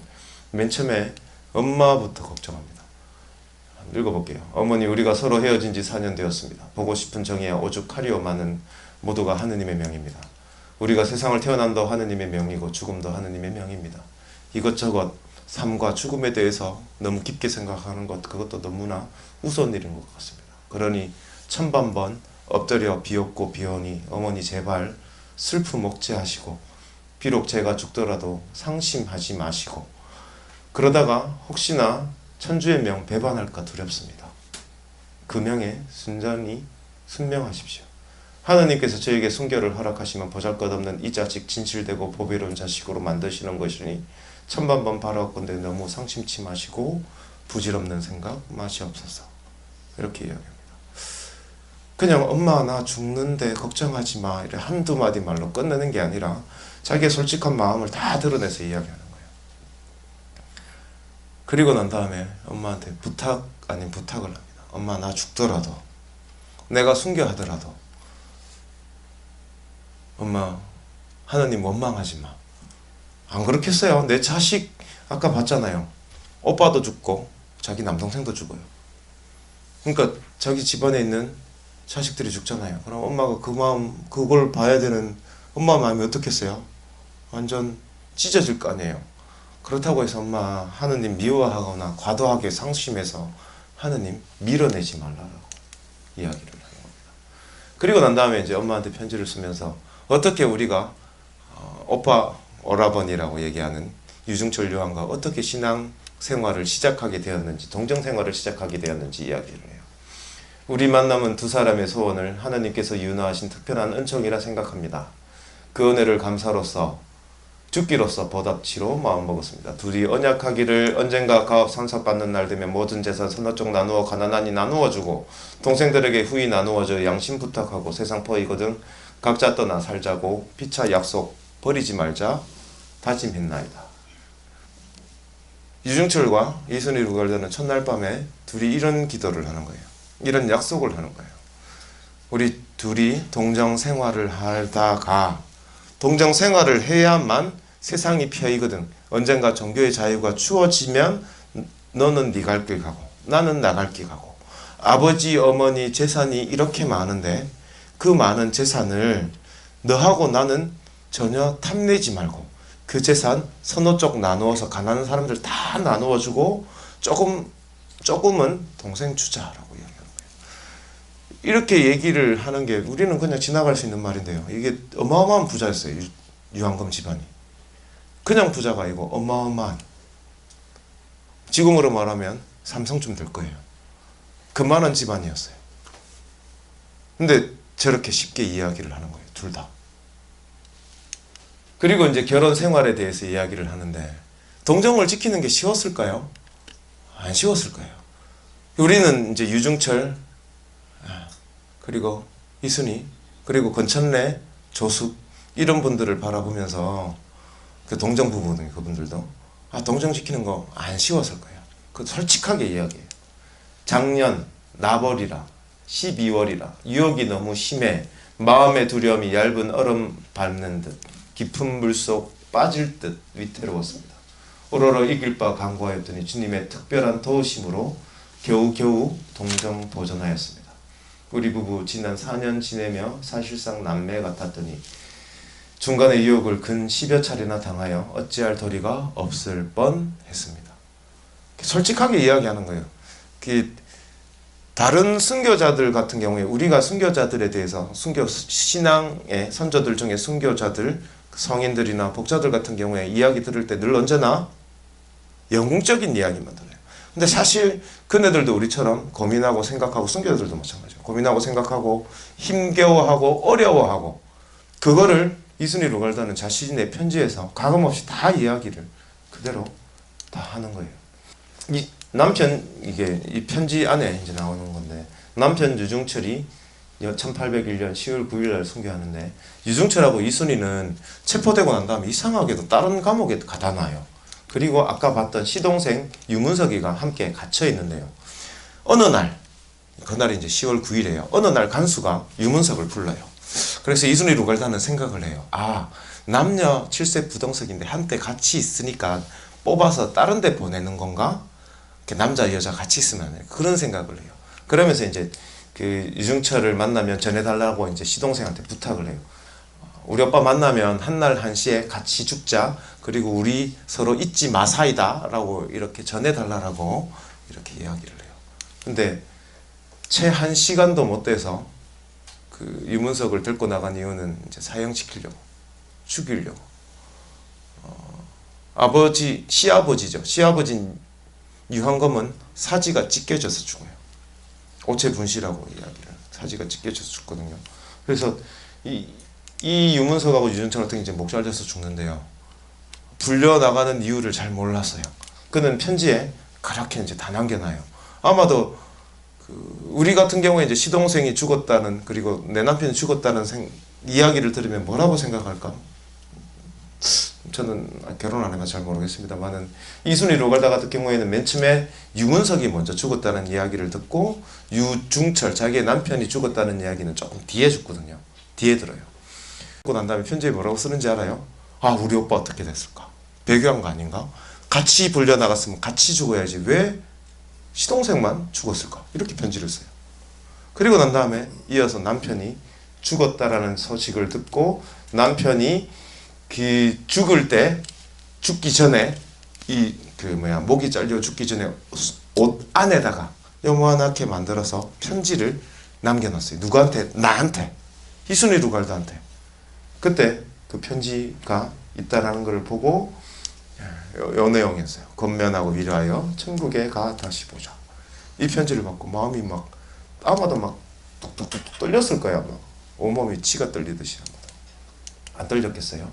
맨 처음에 엄마부터 걱정합니다. 읽어볼게요. 어머니, 우리가 서로 헤어진 지 4년 되었습니다. 보고 싶은 정의야 오죽하리오마는 모두가 하느님의 명입니다. 우리가 세상을 태어난도 하느님의 명이고 죽음도 하느님의 명입니다. 이것저것 삶과 죽음에 대해서 너무 깊게 생각하는 것, 그것도 너무나 우스운 일인 것 같습니다. 그러니 천번번 엎드려 비옵고 비오니 어머니 제발 슬픔 억제하시고, 비록 제가 죽더라도 상심하지 마시고, 그러다가 혹시나 천주의 명 배반할까 두렵습니다. 그 명에 순전히 순명하십시오. 하느님께서 저에게 순교를 허락하시면 보잘것없는 이 자식 진실되고 보배로운 자식으로 만드시는 것이니 천만번 바라옵건대 너무 상심치 마시고 부질없는 생각 마시옵소서. 이렇게 이야기합니다. 그냥 엄마 나 죽는데 걱정하지 마 이래 한두 마디 말로 끝내는 게 아니라 자기의 솔직한 마음을 다 드러내서 이야기하는 거예요. 그리고 난 다음에 엄마한테 부탁 아닌 부탁을 합니다. 엄마 나 죽더라도, 내가 순교하더라도 엄마 하느님 원망하지 마. 안 그렇겠어요? 내 자식 아까 봤잖아요. 오빠도 죽고 자기 남동생도 죽어요. 그러니까 자기 집안에 있는 자식들이 죽잖아요. 그럼 엄마가 그 마음, 그걸 봐야 되는 엄마 마음이 어떻겠어요? 완전 찢어질 거 아니에요. 그렇다고 해서 엄마 하느님 미워하거나 과도하게 상심해서 하느님 밀어내지 말라라고 이야기를 하는 겁니다. 그리고 난 다음에 이제 엄마한테 편지를 쓰면서 어떻게 우리가 오빠 오라버니라고 얘기하는 유중철 요한과 어떻게 신앙 생활을 시작하게 되었는지, 동정 생활을 시작하게 되었는지 이야기를 해요. 우리 만남은 두 사람의 소원을 하나님께서 윤허하신 특별한 은총이라 생각합니다. 그 은혜를 감사로서 죽기로서 보답치로 마음먹었습니다. 둘이 언약하기를 언젠가 가업 상속받는 날 되면 모든 재산 서너 쪽 나누어 가난하니 나누어주고 동생들에게 후히 나누어져 양심 부탁하고 세상 퍼이거든 각자 떠나 살자고 피차 약속 버리지 말자 다짐했나이다. 유중철과 이순희 루갈드는 첫날 밤에 둘이 이런 기도를 하는 거예요. 이런 약속을 하는 거예요. 우리 둘이 동정 생활을 하다가 동정 생활을 해야만 세상이 편이거든. 언젠가 종교의 자유가 주어지면 너는 네 갈 길 가고 나는 나 갈 길 가고 아버지 어머니 재산이 이렇게 많은데 그 많은 재산을 너하고 나는 전혀 탐내지 말고 그 재산 서너 쪽 나누어서 가난한 사람들 다 나누어주고 조금은 동생 주자라고 이야기하는 거예요. 이렇게 얘기를 하는 게 우리는 그냥 지나갈 수 있는 말인데요. 이게 어마어마한 부자였어요. 유한검 집안이. 그냥 부자가 아니고 어마어마한, 지금으로 말하면 삼성쯤 될 거예요. 그만한 집안이었어요. 근데 저렇게 쉽게 이야기를 하는 거예요. 둘 다. 그리고 이제 결혼 생활에 대해서 이야기를 하는데 동정을 지키는 게 쉬웠을까요? 안 쉬웠을 거예요. 우리는 이제 유중철, 그리고 이순희, 그리고 권천래, 조숙 이런 분들을 바라보면서 그 동정 부부는 그분들도 동정 지키는 거 안 쉬웠을 거예요. 그 솔직하게 이야기해요. 작년 나벌이라 12월이라 유혹이 너무 심해 마음의 두려움이 얇은 얼음 밟는 듯 깊은 물속 빠질 듯 위태로웠습니다. 오로로 이길 바 간구하였더니 주님의 특별한 도우심으로 겨우겨우 동정 보존하였습니다. 우리 부부 지난 4년 지내며 사실상 남매 같았더니 중간에 유혹을 근 10여 차례나 당하여 어찌할 도리가 없을 뻔했습니다. 솔직하게 이야기하는 거예요. 다른 순교자들 같은 경우에 우리가 순교자들에 대해서 순교 신앙의 선조들 중에 순교자들 성인들이나 복자들 같은 경우에 이야기 들을 때 늘 언제나 영웅적인 이야기만 들어요. 근데 사실 그네들도 우리처럼 고민하고 생각하고 순교자들도 마찬가지예요. 고민하고 생각하고 힘겨워하고 어려워하고 그거를 이순희 루갈드는 자신의 편지에서 가감없이 다 이야기를 그대로 다 하는 거예요. 이 남편 이게 이 편지 안에 이제 나오는 건데 남편 유중철이 1801년 10월 9일 날 순교하는데 유중철하고 이순희는 체포되고 난 다음에 이상하게도 다른 감옥에 가다 놔요. 그리고 아까 봤던 시동생 유문석이가 함께 갇혀 있는데요. 어느 날 그날이 이제 10월 9일이에요. 어느 날 간수가 유문석을 불러요. 그래서 이순희 루갈드는 생각을 해요. 남녀 7세 부동석인데 한때 같이 있으니까 뽑아서 다른 데 보내는 건가? 남자 여자 같이 있으면 그런 생각을 해요. 그러면서 이제 그 유중철을 만나면 전해달라고 이제 시동생한테 부탁을 해요. 우리 오빠 만나면 한날 한시에 같이 죽자. 그리고 우리 서로 잊지 마사이다 라고 이렇게 전해달라고 이렇게 이야기를 해요. 근데 채 한 시간도 못 돼서 그 유문석을 들고 나간 이유는 이제 사형시키려고, 죽이려고. 시아버지죠. 시아버지인 유한검은 사지가 찢겨져서 죽어요. 오체분시라고 이야기를. 사지가 찢겨져서 죽거든요. 그래서 이 유문석하고 유중철 같은 게 이제 목 잘려서 죽는데요. 불려나가는 이유를 잘 몰랐어요. 그는 편지에 그렇게 이제 다 남겨놔요. 아마도 우리 같은 경우에 이제 시동생이 죽었다는, 그리고 내 남편이 죽었다는 이야기를 들으면 뭐라고 생각할까? 저는 결혼 안 해봐서 잘 모르겠습니다만은 이순희 루갈드 같은 경우에는 맨 처음에 유문석이 먼저 죽었다는 이야기를 듣고 유중철, 자기의 남편이 죽었다는 이야기는 조금 뒤에 죽거든요. 뒤에 들어요. 죽고 난 다음에 편지에 뭐라고 쓰는지 알아요? 우리 오빠 어떻게 됐을까? 배교한 거 아닌가? 같이 불려나갔으면 같이 죽어야지 왜 시동생만 죽었을까? 이렇게 편지를 써요. 그리고 난 다음에 이어서 남편이 죽었다라는 소식을 듣고 남편이 죽기 전에 목이 잘려 죽기 전에 옷 안에다가 요만하게 만들어서 편지를 남겨놨어요. 누구한테? 나한테. 이순이 루갈드한테. 그때 그 편지가 있다라는 것을 보고 요 내용이었어요. 권면하고 위로하여 천국에 가 다시 보자. 이 편지를 받고 마음이 막 아마도 막 뚝뚝뚝 떨렸을 거야. 막 온몸이 치가 떨리듯이. 안 떨렸겠어요?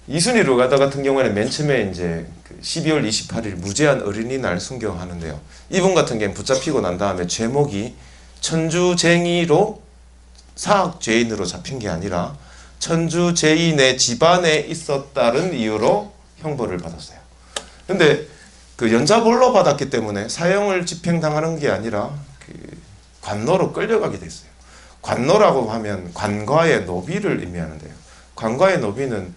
이순이 루갈드 같은 경우에는 맨 처음에 이제 12월 28일 무제한 어린이날 순교하는데요. 이분 같은 경우는 붙잡히고 난 다음에 죄목이 천주쟁이로 사학죄인으로 잡힌 게 아니라 천주죄인의 집안에 있었다는 이유로 형벌을 받았어요. 근데 그 연좌벌로 받았기 때문에 사형을 집행당하는 게 아니라 관노로 끌려가게 됐어요. 관노라고 하면 관과의 노비를 의미하는데요. 관과의 노비는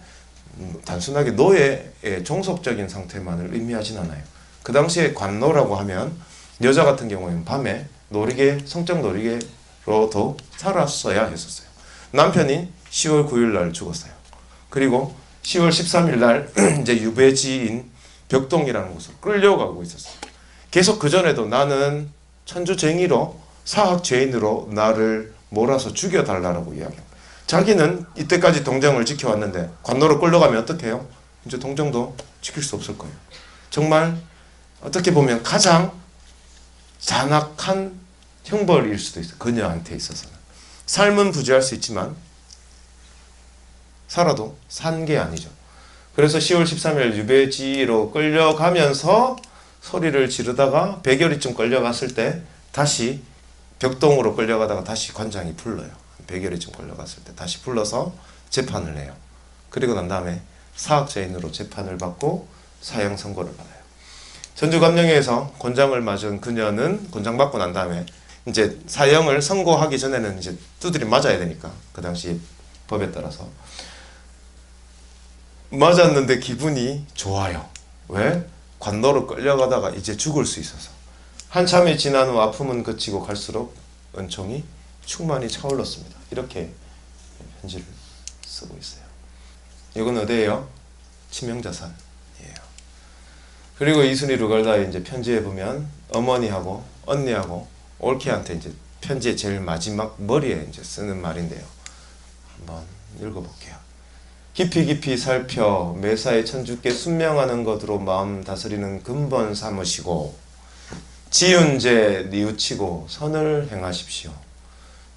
단순하게 노예의 종속적인 상태만을 의미하진 않아요. 그 당시에 관노라고 하면 여자 같은 경우에는 밤에 놀이개, 성적 놀이개로도 살았어야 했었어요. 남편이 10월 9일 날 죽었어요. 그리고 10월 13일 날 이제 유배지인 벽동이라는 곳으로 끌려가고 있었어요. 계속 그 전에도 나는 천주쟁이로 사학죄인으로 나를 몰아서 죽여달라고 이야기합니다. 자기는 이때까지 동정을 지켜왔는데 관노로 끌려가면 어떻게 해요? 이제 동정도 지킬 수 없을 거예요. 정말 어떻게 보면 가장 잔악한 형벌일 수도 있어요. 그녀한테 있어서는. 삶은 부재할 수 있지만 살아도 산 게 아니죠. 그래서 10월 13일 유배지로 끌려가면서 소리를 지르다가 100여리쯤 끌려갔을 때 다시 벽동으로 끌려가다가 다시 관장이 불러요. 100여리쯤 걸려갔을 때 다시 불러서 재판을 해요. 그리고 난 다음에 사학죄인으로 재판을 받고 사형 선고를 받아요. 전주감령회에서 곤장을 맞은 그녀는 곤장 받고 난 다음에 이제 사형을 선고하기 전에는 이제 두드려 맞아야 되니까 그 당시 법에 따라서 맞았는데 기분이 좋아요. 왜? 관노로 끌려가다가 이제 죽을 수 있어서. 한참이 지난 후 아픔은 그치고 갈수록 은총이 충만히 차올랐습니다. 이렇게 편지를 쓰고 있어요. 이건 어디예요? 치명자산이에요. 그리고 이순이 루갈드의 이제 편지에 보면 어머니하고 언니하고 올케한테 이제 편지의 제일 마지막 머리에 이제 쓰는 말인데요. 한번 읽어볼게요. 깊이 깊이 살펴 매사에 천주께 순명하는 것으로 마음 다스리는 근본 삼으시고 지은 죄 뉘우치고 선을 행하십시오.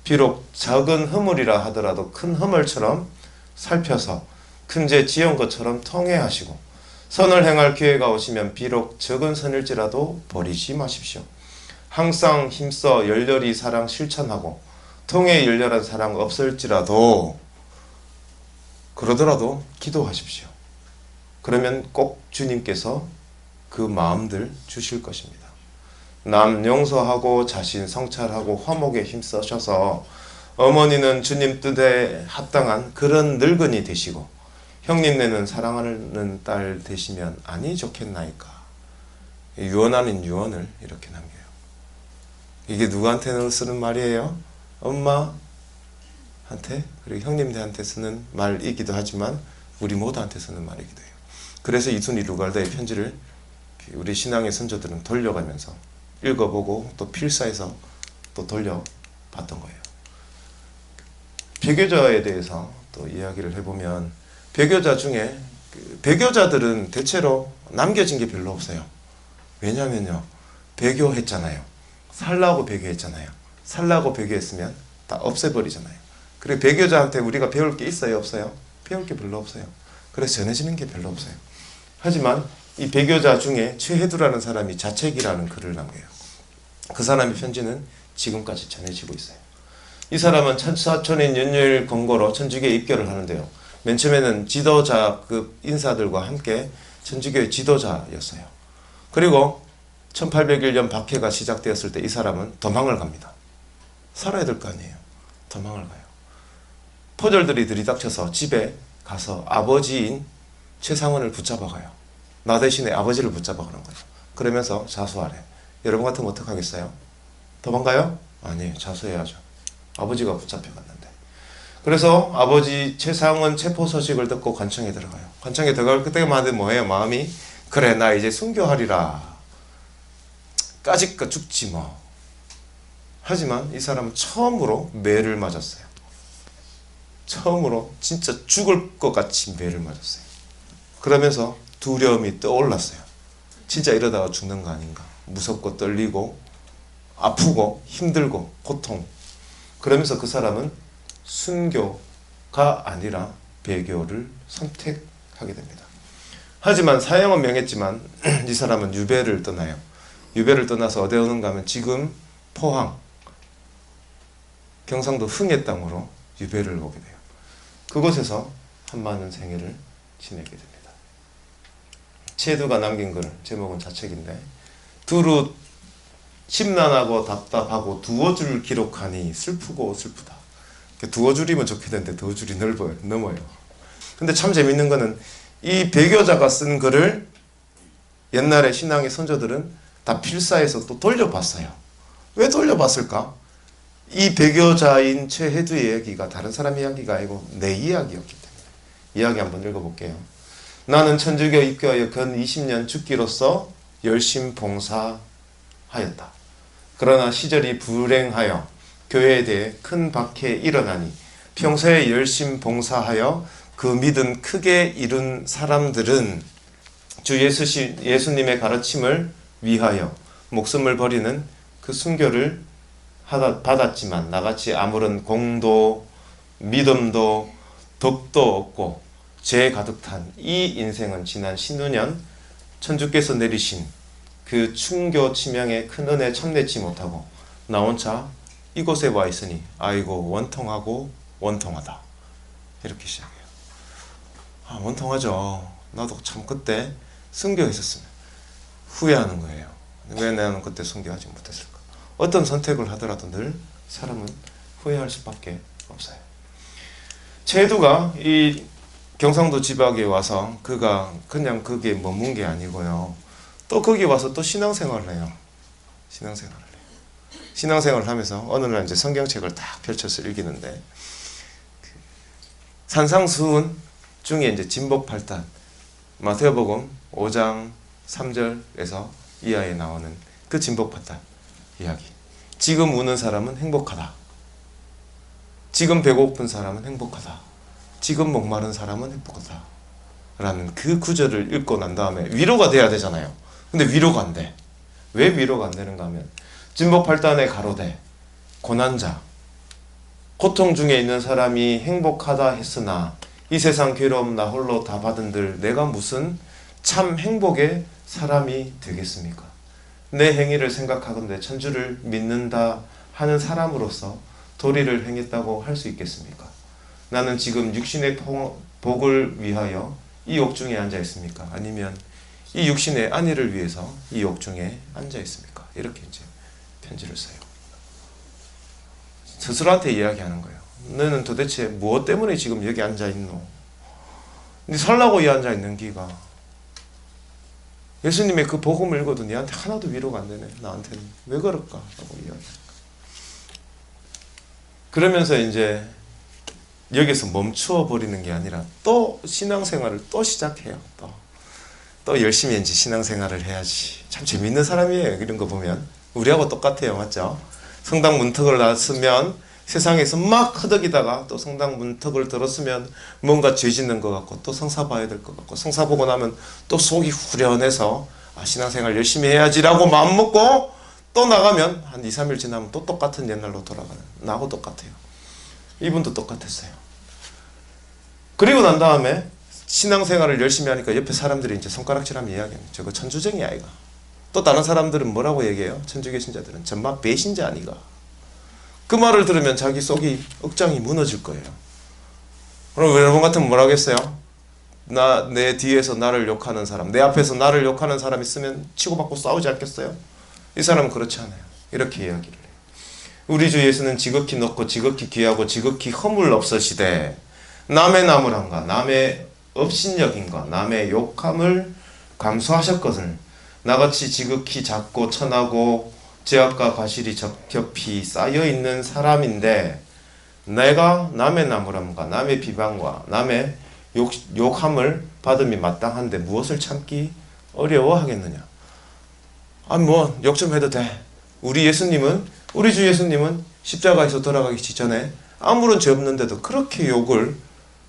비록 작은 허물이라 하더라도 큰 허물처럼 살펴서 큰 죄 지은 것처럼 통회하시고 선을 행할 기회가 오시면 비록 적은 선일지라도 버리지 마십시오. 항상 힘써 열렬히 사랑 실천하고 통해 열렬한 사랑 없을지라도 그러더라도 기도하십시오. 그러면 꼭 주님께서 그 마음들 주실 것입니다. 남 용서하고 자신 성찰하고 화목에 힘써셔서 어머니는 주님 뜻에 합당한 그런 늙은이 되시고 형님네는 사랑하는 딸 되시면 아니 좋겠나이까. 유언 아닌 유언을 이렇게 남겨요. 이게 누구한테 쓰는 말이에요? 엄마한테 그리고 형님들한테 쓰는 말이기도 하지만 우리 모두한테 쓰는 말이기도 해요. 그래서 이순이 루갈드의 편지를 우리 신앙의 선조들은 돌려가면서 읽어보고 또 필사해서 또 돌려봤던 거예요. 배교자에 대해서 또 이야기를 해보면 배교자 중에 배교자들은 대체로 남겨진 게 별로 없어요. 왜냐면요, 배교했잖아요. 살라고 배교했잖아요. 살라고 배교했으면 다 없애버리잖아요. 그리고 배교자한테 우리가 배울 게 있어요, 없어요? 배울 게 별로 없어요. 그래서 전해지는 게 별로 없어요. 하지만 이 배교자 중에 최혜두라는 사람이 자책이라는 글을 남겨요. 그 사람의 편지는 지금까지 전해지고 있어요. 이 사람은 천사천인 연율 권고로 천주교에 입교를 하는데요. 맨 처음에는 지도자급 인사들과 함께 천주교의 지도자였어요. 그리고 1801년 박해가 시작되었을 때 이 사람은 도망을 갑니다. 살아야 될 거 아니에요. 도망을 가요. 포졸들이 들이닥쳐서 집에 가서 아버지인 최상원을 붙잡아가요. 나 대신에 아버지를 붙잡아가는 거예요. 그러면서 자수하래. 여러분 같으면 어떡하겠어요? 도망가요? 아니에요. 자수해야죠. 아버지가 붙잡혀갔는데. 그래서 아버지 최상원 체포 소식을 듣고 관청에 들어가요. 관청에 들어갈 그때만 해도 뭐예요? 마음이 그래 나 이제 순교하리라. 까짓거 죽지 뭐. 하지만 이 사람은 처음으로 매를 맞았어요. 처음으로 진짜 죽을 것 같이 매를 맞았어요. 그러면서 두려움이 떠올랐어요. 진짜 이러다가 죽는 거 아닌가. 무섭고 떨리고 아프고 힘들고 고통. 그러면서 그 사람은 순교가 아니라 배교를 선택하게 됩니다. 하지만 사형은 명했지만 이 사람은 유배를 떠나요. 유배를 떠나서 어디 오는가 하면 지금 포항, 경상도 흥의 땅으로 유배를 오게 돼요. 그곳에서 한많은 생애를 지내게 됩니다. 체두가 남긴 글, 제목은 자책인데, 두루 심란하고 답답하고 두어 줄 기록하니 슬프고 슬프다. 두어 줄이면 좋겠는데 두어 줄이 넘어요. 근데 참 재밌는 거는 이 배교자가 쓴 글을 옛날에 신앙의 선조들은 다 필사해서 또 돌려봤어요. 왜 돌려봤을까? 이 배교자인 최혜두의 이야기가 다른 사람 이야기가 아니고 내 이야기였기 때문에. 이야기 한번 읽어볼게요. 나는 천주교 입교하여 근 20년 죽기로서 열심 봉사하였다. 그러나 시절이 불행하여 교회에 대해 큰 박해 일어나니 평소에 열심 봉사하여 그 믿음 크게 이룬 사람들은 주 예수님의 가르침을 위하여 목숨을 버리는 그 순교를 받았지만 나같이 아무런 공도 믿음도 덕도 없고 죄 가득 탄 이 인생은 지난 신우년 천주께서 내리신 그 충교 치명의 큰 은혜 참내지 못하고 나 혼자 이곳에 와 있으니 아이고 원통하고 원통하다. 이렇게 시작해요. 원통하죠. 나도 참 그때 순교했었으면 후회하는 거예요. 왜 나는 그때 순교하지 못했을까? 어떤 선택을 하더라도 늘 사람은 후회할 수밖에 없어요. 최두가 이 경상도 지방에 와서 그가 그냥 거기에 머문 게 아니고요. 또 거기 와서 또 신앙생활을 해요. 신앙생활을 하면서 어느 날 이제 성경책을 딱 펼쳐서 읽기는데 산상수훈 중에 이제 진복팔단 마태복음 5장 3절에서 이하에 나오는 그 진복팔단 이야기. 지금 우는 사람은 행복하다. 지금 배고픈 사람은 행복하다. 지금 목마른 사람은 행복하다. 라는 그 구절을 읽고 난 다음에 위로가 돼야 되잖아요. 근데 위로가 안 돼. 왜 위로가 안 되는가 하면 진복팔단의 가로되 고난자 고통 중에 있는 사람이 행복하다 했으나 이 세상 괴로움 나 홀로 다 받은들 내가 무슨 참 행복의 사람이 되겠습니까? 내 행위를 생각하건대 천주를 믿는다 하는 사람으로서 도리를 행했다고 할 수 있겠습니까? 나는 지금 육신의 복을 위하여 이 옥중에 앉아 있습니까? 아니면 이 육신의 안위를 위해서 이 옥중에 앉아 있습니까? 이렇게 이제 편지를 써요. 스스로한테 이야기하는 거예요. 너는 도대체 무엇 때문에 지금 여기 앉아 있노? 네 살라고 이 앉아 있는 기가 예수님의 그 복음을 읽어도 네한테 하나도 위로가 안 되네. 나한테는 왜 그럴까? 라고 이야기합니다. 그러면서 이제 여기서 멈추어 버리는 게 아니라 또 신앙생활을 또 시작해요. 또 열심히 이제 신앙생활을 해야지. 참 재밌는 사람이에요. 이런 거 보면 우리하고 똑같아요. 맞죠? 성당 문턱을 놨으면 세상에서 막 허덕이다가 또 성당 문턱을 들었으면 뭔가 죄 짓는 것 같고 또 성사 봐야 될 것 같고 성사 보고 나면 또 속이 후련해서 신앙생활 열심히 해야지라고 마음먹고 또 나가면 한 2, 3일 지나면 또 똑같은 옛날로 돌아가는 나하고 똑같아요. 이분도 똑같았어요. 그리고 난 다음에 신앙생활을 열심히 하니까 옆에 사람들이 이제 손가락질하면 이야기합니다. 저거 천주쟁이 아이가. 또 다른 사람들은 뭐라고 얘기해요? 천주교 신자들은 전마 배신자 아니가. 그 말을 들으면 자기 속이 억장이 무너질 거예요. 그럼 여러분 같으면 뭐라고 했어요? 내 뒤에서 나를 욕하는 사람, 내 앞에서 나를 욕하는 사람 있으면 치고받고 싸우지 않겠어요? 이 사람은 그렇지 않아요. 이렇게 이야기를 해요. 우리 주 예수는 지극히 높고 지극히 귀하고 지극히 허물 없으시되 남의 나무람과 남의 업신여김과 남의 욕함을 감수하셨거늘 나같이 지극히 작고 천하고 죄악과 과실이 적겹이 쌓여있는 사람인데 내가 남의 나무람과 남의 비방과 남의 욕함을 받음이 마땅한데 무엇을 참기 어려워하겠느냐. 아, 뭐 욕심해도 돼. 우리 주 예수님은 십자가에서 돌아가기 직전에 아무런 죄 없는데도 그렇게 욕을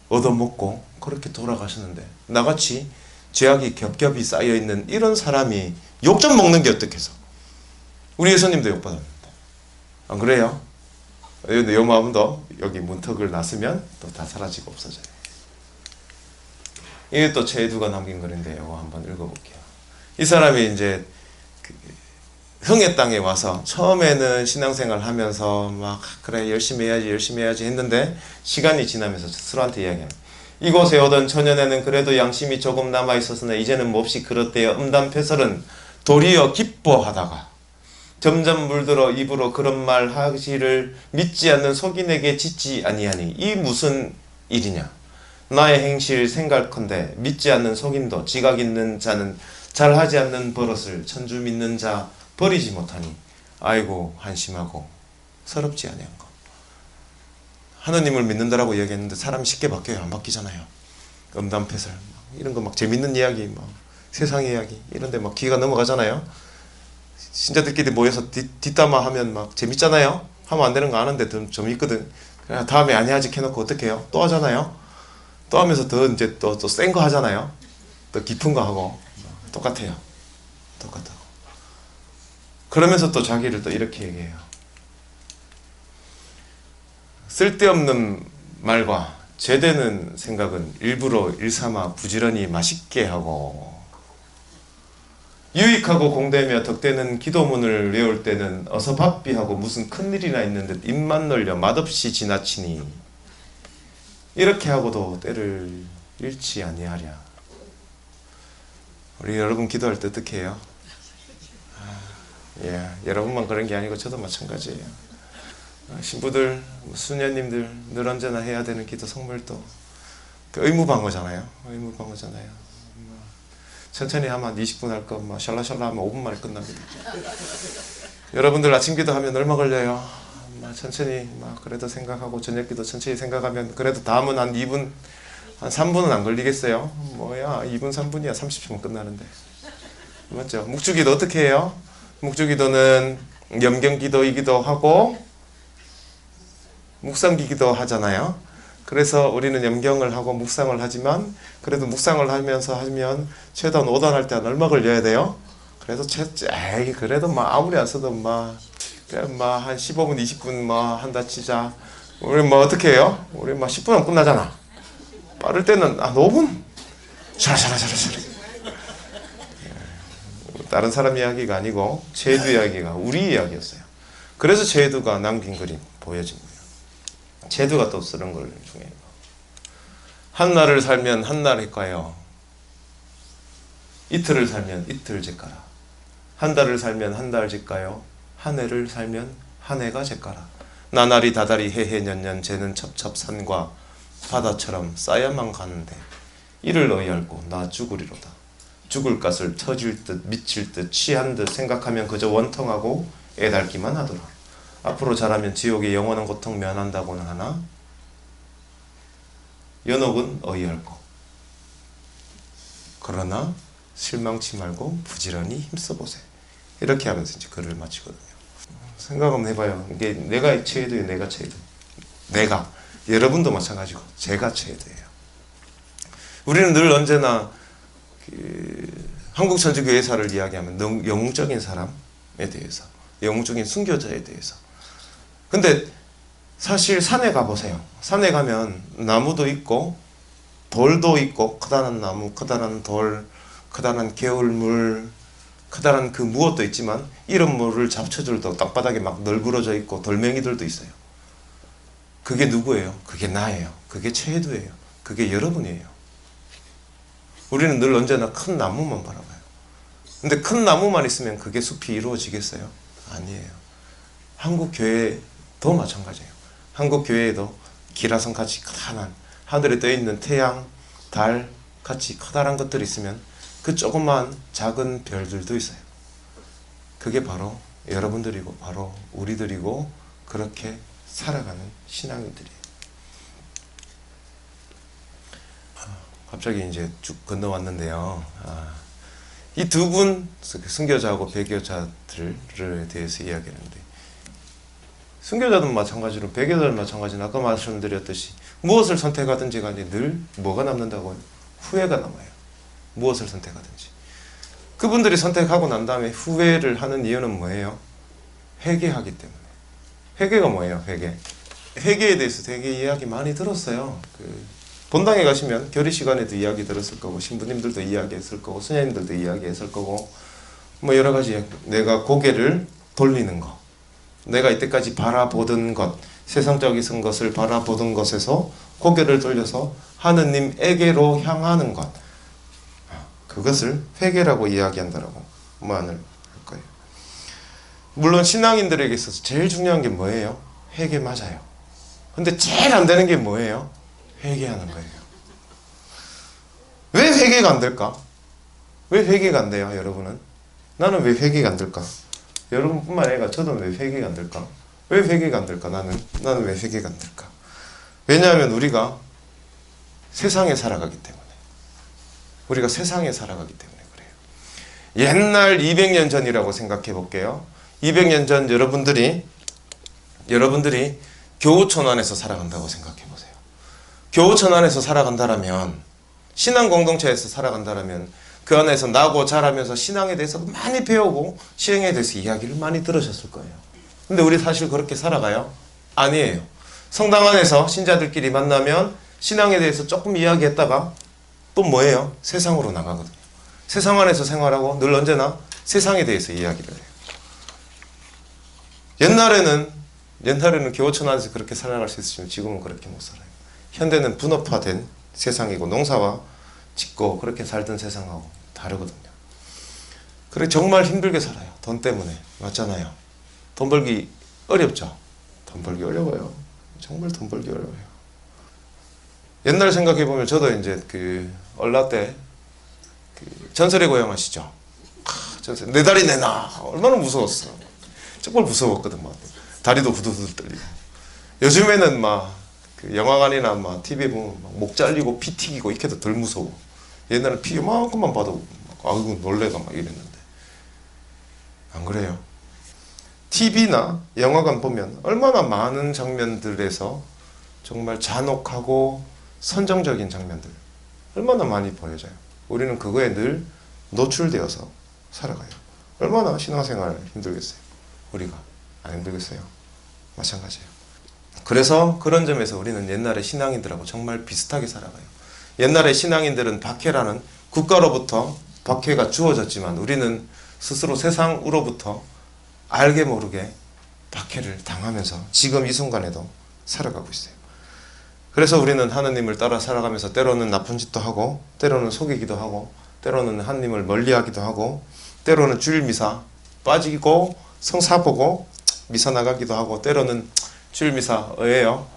얻어먹고 그렇게 돌아가셨는데, 나같이 죄악이 겹겹이 쌓여있는 이런 사람이 욕 좀 먹는 게 어떻겠어. 우리 예수님도 욕받았는데. 안 그래요? 요 마음도 여기 문턱을 놨으면 또 다 사라지고 없어져요. 이게 또 제두가 남긴 글인데요. 한번 읽어볼게요. 이 사람이 이제 흥의 땅에 와서 처음에는 신앙생활 하면서 막 그래 열심히 해야지 했는데, 시간이 지나면서 스스로한테 이야기합니다. 이곳에 오던 초년에는 그래도 양심이 조금 남아있었으나 이제는 몹시 그렇대요. 음담패설은 도리어 기뻐하다가 점점 물들어 입으로 그런 말 하기를 믿지 않는 속인에게 짓지 아니하니 이 무슨 일이냐. 나의 행실 생각컨대 믿지 않는 속인도 지각 있는 자는 잘하지 않는 버릇을 천주 믿는 자 버리지 못하니 아이고 한심하고 서럽지 아니한 것. 하느님을 믿는다라고 이야기했는데 사람이 쉽게 바뀌어요. 안 바뀌잖아요. 음담패설 이런 거 막 재밌는 이야기, 막 세상 이야기 이런데 막 귀가 넘어가잖아요. 신자들끼리 모여서 뒷담화 하면 막 재밌잖아요. 하면 안 되는 거 아는데 좀 있거든. 그냥 다음에 안 해야지 해놓고 어떻게 해요? 또 하잖아요. 또 하면서 더 이제 또 센 거 하잖아요. 더 깊은 거 하고 똑같아요. 똑같다고. 그러면서 또 자기를 또 이렇게 얘기해요. 쓸데없는 말과 제되는 생각은 일부러 일삼아 부지런히 맛있게 하고, 유익하고 공되며 덕되는 기도문을 외울 때는 어서 바삐하고 무슨 큰일이나 있는 듯 입만 놀려 맛없이 지나치니 이렇게 하고도 때를 잃지 아니하랴. 우리 여러분 기도할 때 어떻게 해요? 여러분만 그런 게 아니고 저도 마찬가지예요. 신부들, 수녀님들 늘 언제나 해야 되는 기도 성물도 의무방어잖아요. 천천히 하면 20분 할 거 샬라샬라 하면 5분 만에 끝납니다. 여러분들 아침 기도하면 얼마 걸려요? 천천히 그래도 생각하고 저녁 기도 천천히 생각하면 그래도 다음은 한 2분 한 3분은 안 걸리겠어요? 2분 3분이야 30초면 끝나는데. 맞죠? 묵주기도 어떻게 해요? 묵주기도는 염경기도이기도 하고 묵상기기도 하잖아요. 그래서 우리는 염경을 하고 묵상을 하지만, 그래도 묵상을 하면서 하면 최대한 5단 할 때 한 얼마 걸려야 돼요? 그래도 그래도 아무리 안 써도 한 15분 20분 한다 치자. 우리 어떻게 해요? 우리 10분 하면 끝나잖아. 빠를 때는 5분? 샤라샤라. 다른 사람 이야기가 아니고 제주 이야기가 우리 이야기였어요. 그래서 제주가 남긴 글이 보여진 거예요. 제주가 또 쓰는 걸 중에 한날을 살면 한날 해가요. 이틀을 살면 이틀 제가라. 한 달을 살면 한 달 제가요. 한 해를 살면 한 해가 제가라. 나날이 다달이 해해 년년 쟤는 첩첩산과 바다처럼 쌓여만 가는데 이를 의할고 나 죽으리로다. 죽을 것을 터질 듯 미칠 듯 취한 듯 생각하면 그저 원통하고 애달기만 하더라. 앞으로 자라면 지옥의 영원한 고통 면한다고는 하나 연옥은 어이할고 그러나 실망치 말고 부지런히 힘써보세. 이렇게 하면서 이제 글을 마치거든요. 생각 한번 해봐요. 이게 내가 최애도예요. 내가 최애도. 내가. 여러분도 마찬가지고 제가 최애도예요. 우리는 늘 언제나 한국천주교회사를 이야기하면 영웅적인 사람에 대해서, 영웅적인 순교자에 대해서. 근데 사실 산에 가보세요. 산에 가면 나무도 있고 돌도 있고 커다란 나무, 커다란 돌, 커다란 개울물, 커다란 그 무엇도 있지만 이런 물을 잡초들도 땅바닥에 막 널브러져 있고 돌멩이들도 있어요. 그게 누구예요? 그게 나예요. 그게 최혜두예요. 그게 여러분이에요. 우리는 늘 언제나 큰 나무만 바라봐요. 근데 큰 나무만 있으면 그게 숲이 이루어지겠어요? 아니에요. 한국 교회도 마찬가지예요. 한국 교회에도 기라성 같이 커다란 하늘에 떠 있는 태양, 달 같이 커다란 것들이 있으면 그 조그만 작은 별들도 있어요. 그게 바로 여러분들이고 바로 우리들이고 그렇게 살아가는 신앙인들이에요. 갑자기 이제 쭉 건너왔는데요. 이 두 분 순교자하고 배교자들에 대해서 이야기하는데, 순교자든 마찬가지로 배교자든 마찬가지로 아까 말씀드렸듯이 무엇을 선택하든지 간에 늘 뭐가 남는다고요? 후회가 남아요. 무엇을 선택하든지. 그분들이 선택하고 난 다음에 후회를 하는 이유는 뭐예요? 회개하기 때문에. 회개가 뭐예요? 회개에 대해서 되게 이야기 많이 들었어요. 본당에 가시면 결의 시간에도 이야기 들었을 거고, 신부님들도 이야기했을 거고, 수녀님들도 이야기했을 거고, 뭐 여러 가지. 내가 고개를 돌리는 것, 내가 이때까지 바라보던 것, 세상적인 것을 바라보던 것에서 고개를 돌려서 하느님에게로 향하는 것, 그것을 회개라고 이야기한다라고 말을 할 거예요. 물론 신앙인들에게 있어서 제일 중요한 게 뭐예요? 회개 맞아요. 근데 제일 안 되는 게 뭐예요? 회개하는 거예요. 왜 회개가 안 될까? 왜 회개가 안 돼요, 여러분은? 나는 왜 회개가 안 될까? 여러분뿐만 아니라 저도 왜 회개가 안 될까? 왜 회개가 안 될까? 나는 왜 회개가 안 될까? 왜냐하면 우리가 세상에 살아가기 때문에. 우리가 세상에 살아가기 때문에 그래요. 옛날 200년 전이라고 생각해 볼게요. 200년 전 여러분들이 교우촌 안에서 살아간다고 생각해 보세요. 교우촌 안에서 살아간다라면, 신앙 공동체에서 살아간다라면 그 안에서 나고 자라면서 신앙에 대해서 많이 배우고 신앙에 대해서 이야기를 많이 들으셨을 거예요. 근데 우리 사실 그렇게 살아가요? 아니에요. 성당 안에서 신자들끼리 만나면 신앙에 대해서 조금 이야기했다가 또 뭐예요? 세상으로 나가거든요. 세상 안에서 생활하고 늘 언제나 세상에 대해서 이야기를 해요. 옛날에는 교우촌 안에서 그렇게 살아갈 수 있으면 지금은 그렇게 못 살아요. 현대는 분업화된 세상이고 농사와 짓고 그렇게 살던 세상하고 다르거든요. 그래 정말 힘들게 살아요. 돈 때문에. 맞잖아요. 돈 벌기 어렵죠. 돈 벌기 어려워요. 정말 돈 벌기 어려워요. 옛날 생각해보면 저도 이제 얼라 때 전설의 고향 아시죠? 전설. 내 다리 내놔. 얼마나 무서웠어. 정말 무서웠거든. 막. 다리도 부들부들 떨리고. 요즘에는 영화관이나 TV에 보면 목 잘리고 피 튀기고 이렇게 더 덜 무서워. 옛날에 피 이만큼만 봐도 아이고 놀래가 이랬는데. 안 그래요? TV나 영화관 보면 얼마나 많은 장면들에서 정말 잔혹하고 선정적인 장면들 얼마나 많이 보여져요. 우리는 그거에 늘 노출되어서 살아가요. 얼마나 신앙생활 힘들겠어요. 우리가 안 힘들겠어요. 마찬가지예요. 그래서 그런 점에서 우리는 옛날의 신앙인들하고 정말 비슷하게 살아가요. 옛날의 신앙인들은 박해라는 국가로부터 박해가 주어졌지만 우리는 스스로 세상으로부터 알게 모르게 박해를 당하면서 지금 이 순간에도 살아가고 있어요. 그래서 우리는 하느님을 따라 살아가면서 때로는 나쁜 짓도 하고, 때로는 속이기도 하고, 때로는 하느님을 멀리하기도 하고, 때로는 주일 미사 빠지고 성사 보고 미사 나가기도 하고, 때로는 주일 미사 의해요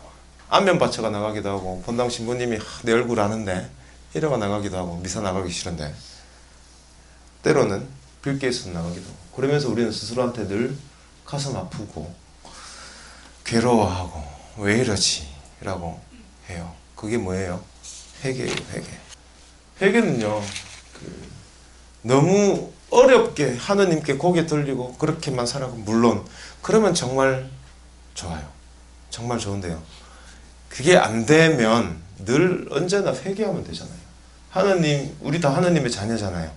안면 바쳐가 나가기도 하고, 본당 신부님이 내 얼굴 아는데 이러가 나가기도 하고, 미사 나가기 싫은데 때로는 빌게이스 나가기도 하고, 그러면서 우리는 스스로한테 늘 가슴 아프고 괴로워하고 왜 이러지? 라고 해요. 그게 뭐예요? 회개예요. 회개는요, 너무 어렵게 하느님께 고개 돌리고 그렇게만 살아가고, 물론 그러면 정말 좋아요. 정말 좋은데요. 그게 안 되면 늘 언제나 회개하면 되잖아요. 하느님, 우리 다 하느님의 자녀잖아요.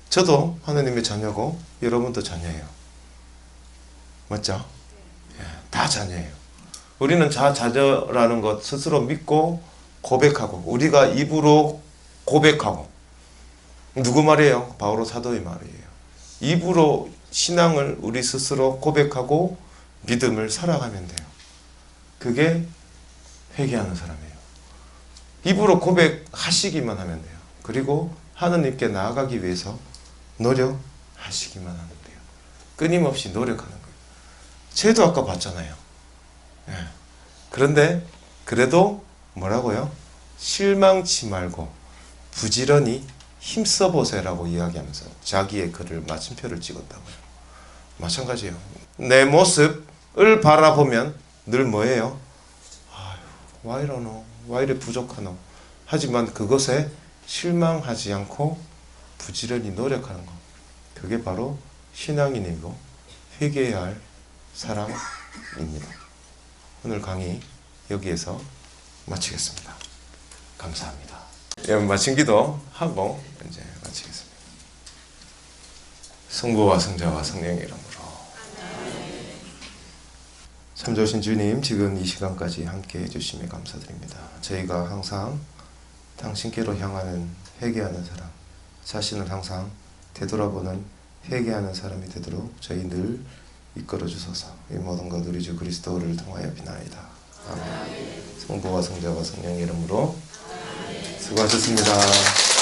저도 하느님의 자녀고 여러분도 자녀예요. 맞죠? 예, 다 자녀예요. 우리는 자녀라는 것 스스로 믿고 고백하고, 우리가 입으로 고백하고, 누구 말이에요? 바오로 사도의 말이에요. 입으로 신앙을 우리 스스로 고백하고 믿음을 살아가면 돼요. 그게 회개하는 사람이에요. 입으로 고백하시기만 하면 돼요. 그리고 하느님께 나아가기 위해서 노력하시기만 하면 돼요. 끊임없이 노력하는 거예요. 쟤도 아까 봤잖아요. 예. 그런데 그래도 뭐라고요? 실망치 말고 부지런히 힘써보세요라고 이야기하면서 자기의 글을 마침표를 찍었다고요. 마찬가지예요. 내 모습을 바라보면 늘 뭐예요? 아유, 와 이러노? 와 이래 부족하노? 하지만 그것에 실망하지 않고 부지런히 노력하는 것, 그게 바로 신앙인이고 회개해야 할 사람입니다. 오늘 강의 여기에서 마치겠습니다. 감사합니다. 여러분 마친 기도 하고 이제 마치겠습니다. 성부와 성자와 성령의 이름으로. 참 좋으신 주님, 지금 이 시간까지 함께 해주심에 감사드립니다. 저희가 항상 당신께로 향하는 회개하는 사람, 자신을 항상 되돌아보는 회개하는 사람이 되도록 저희 늘 이끌어 주소서. 이 모든 것 우리 주 그리스도를 통하여 비나이다. 아멘. 성부와 성자와 성령의 이름으로. 수고하셨습니다.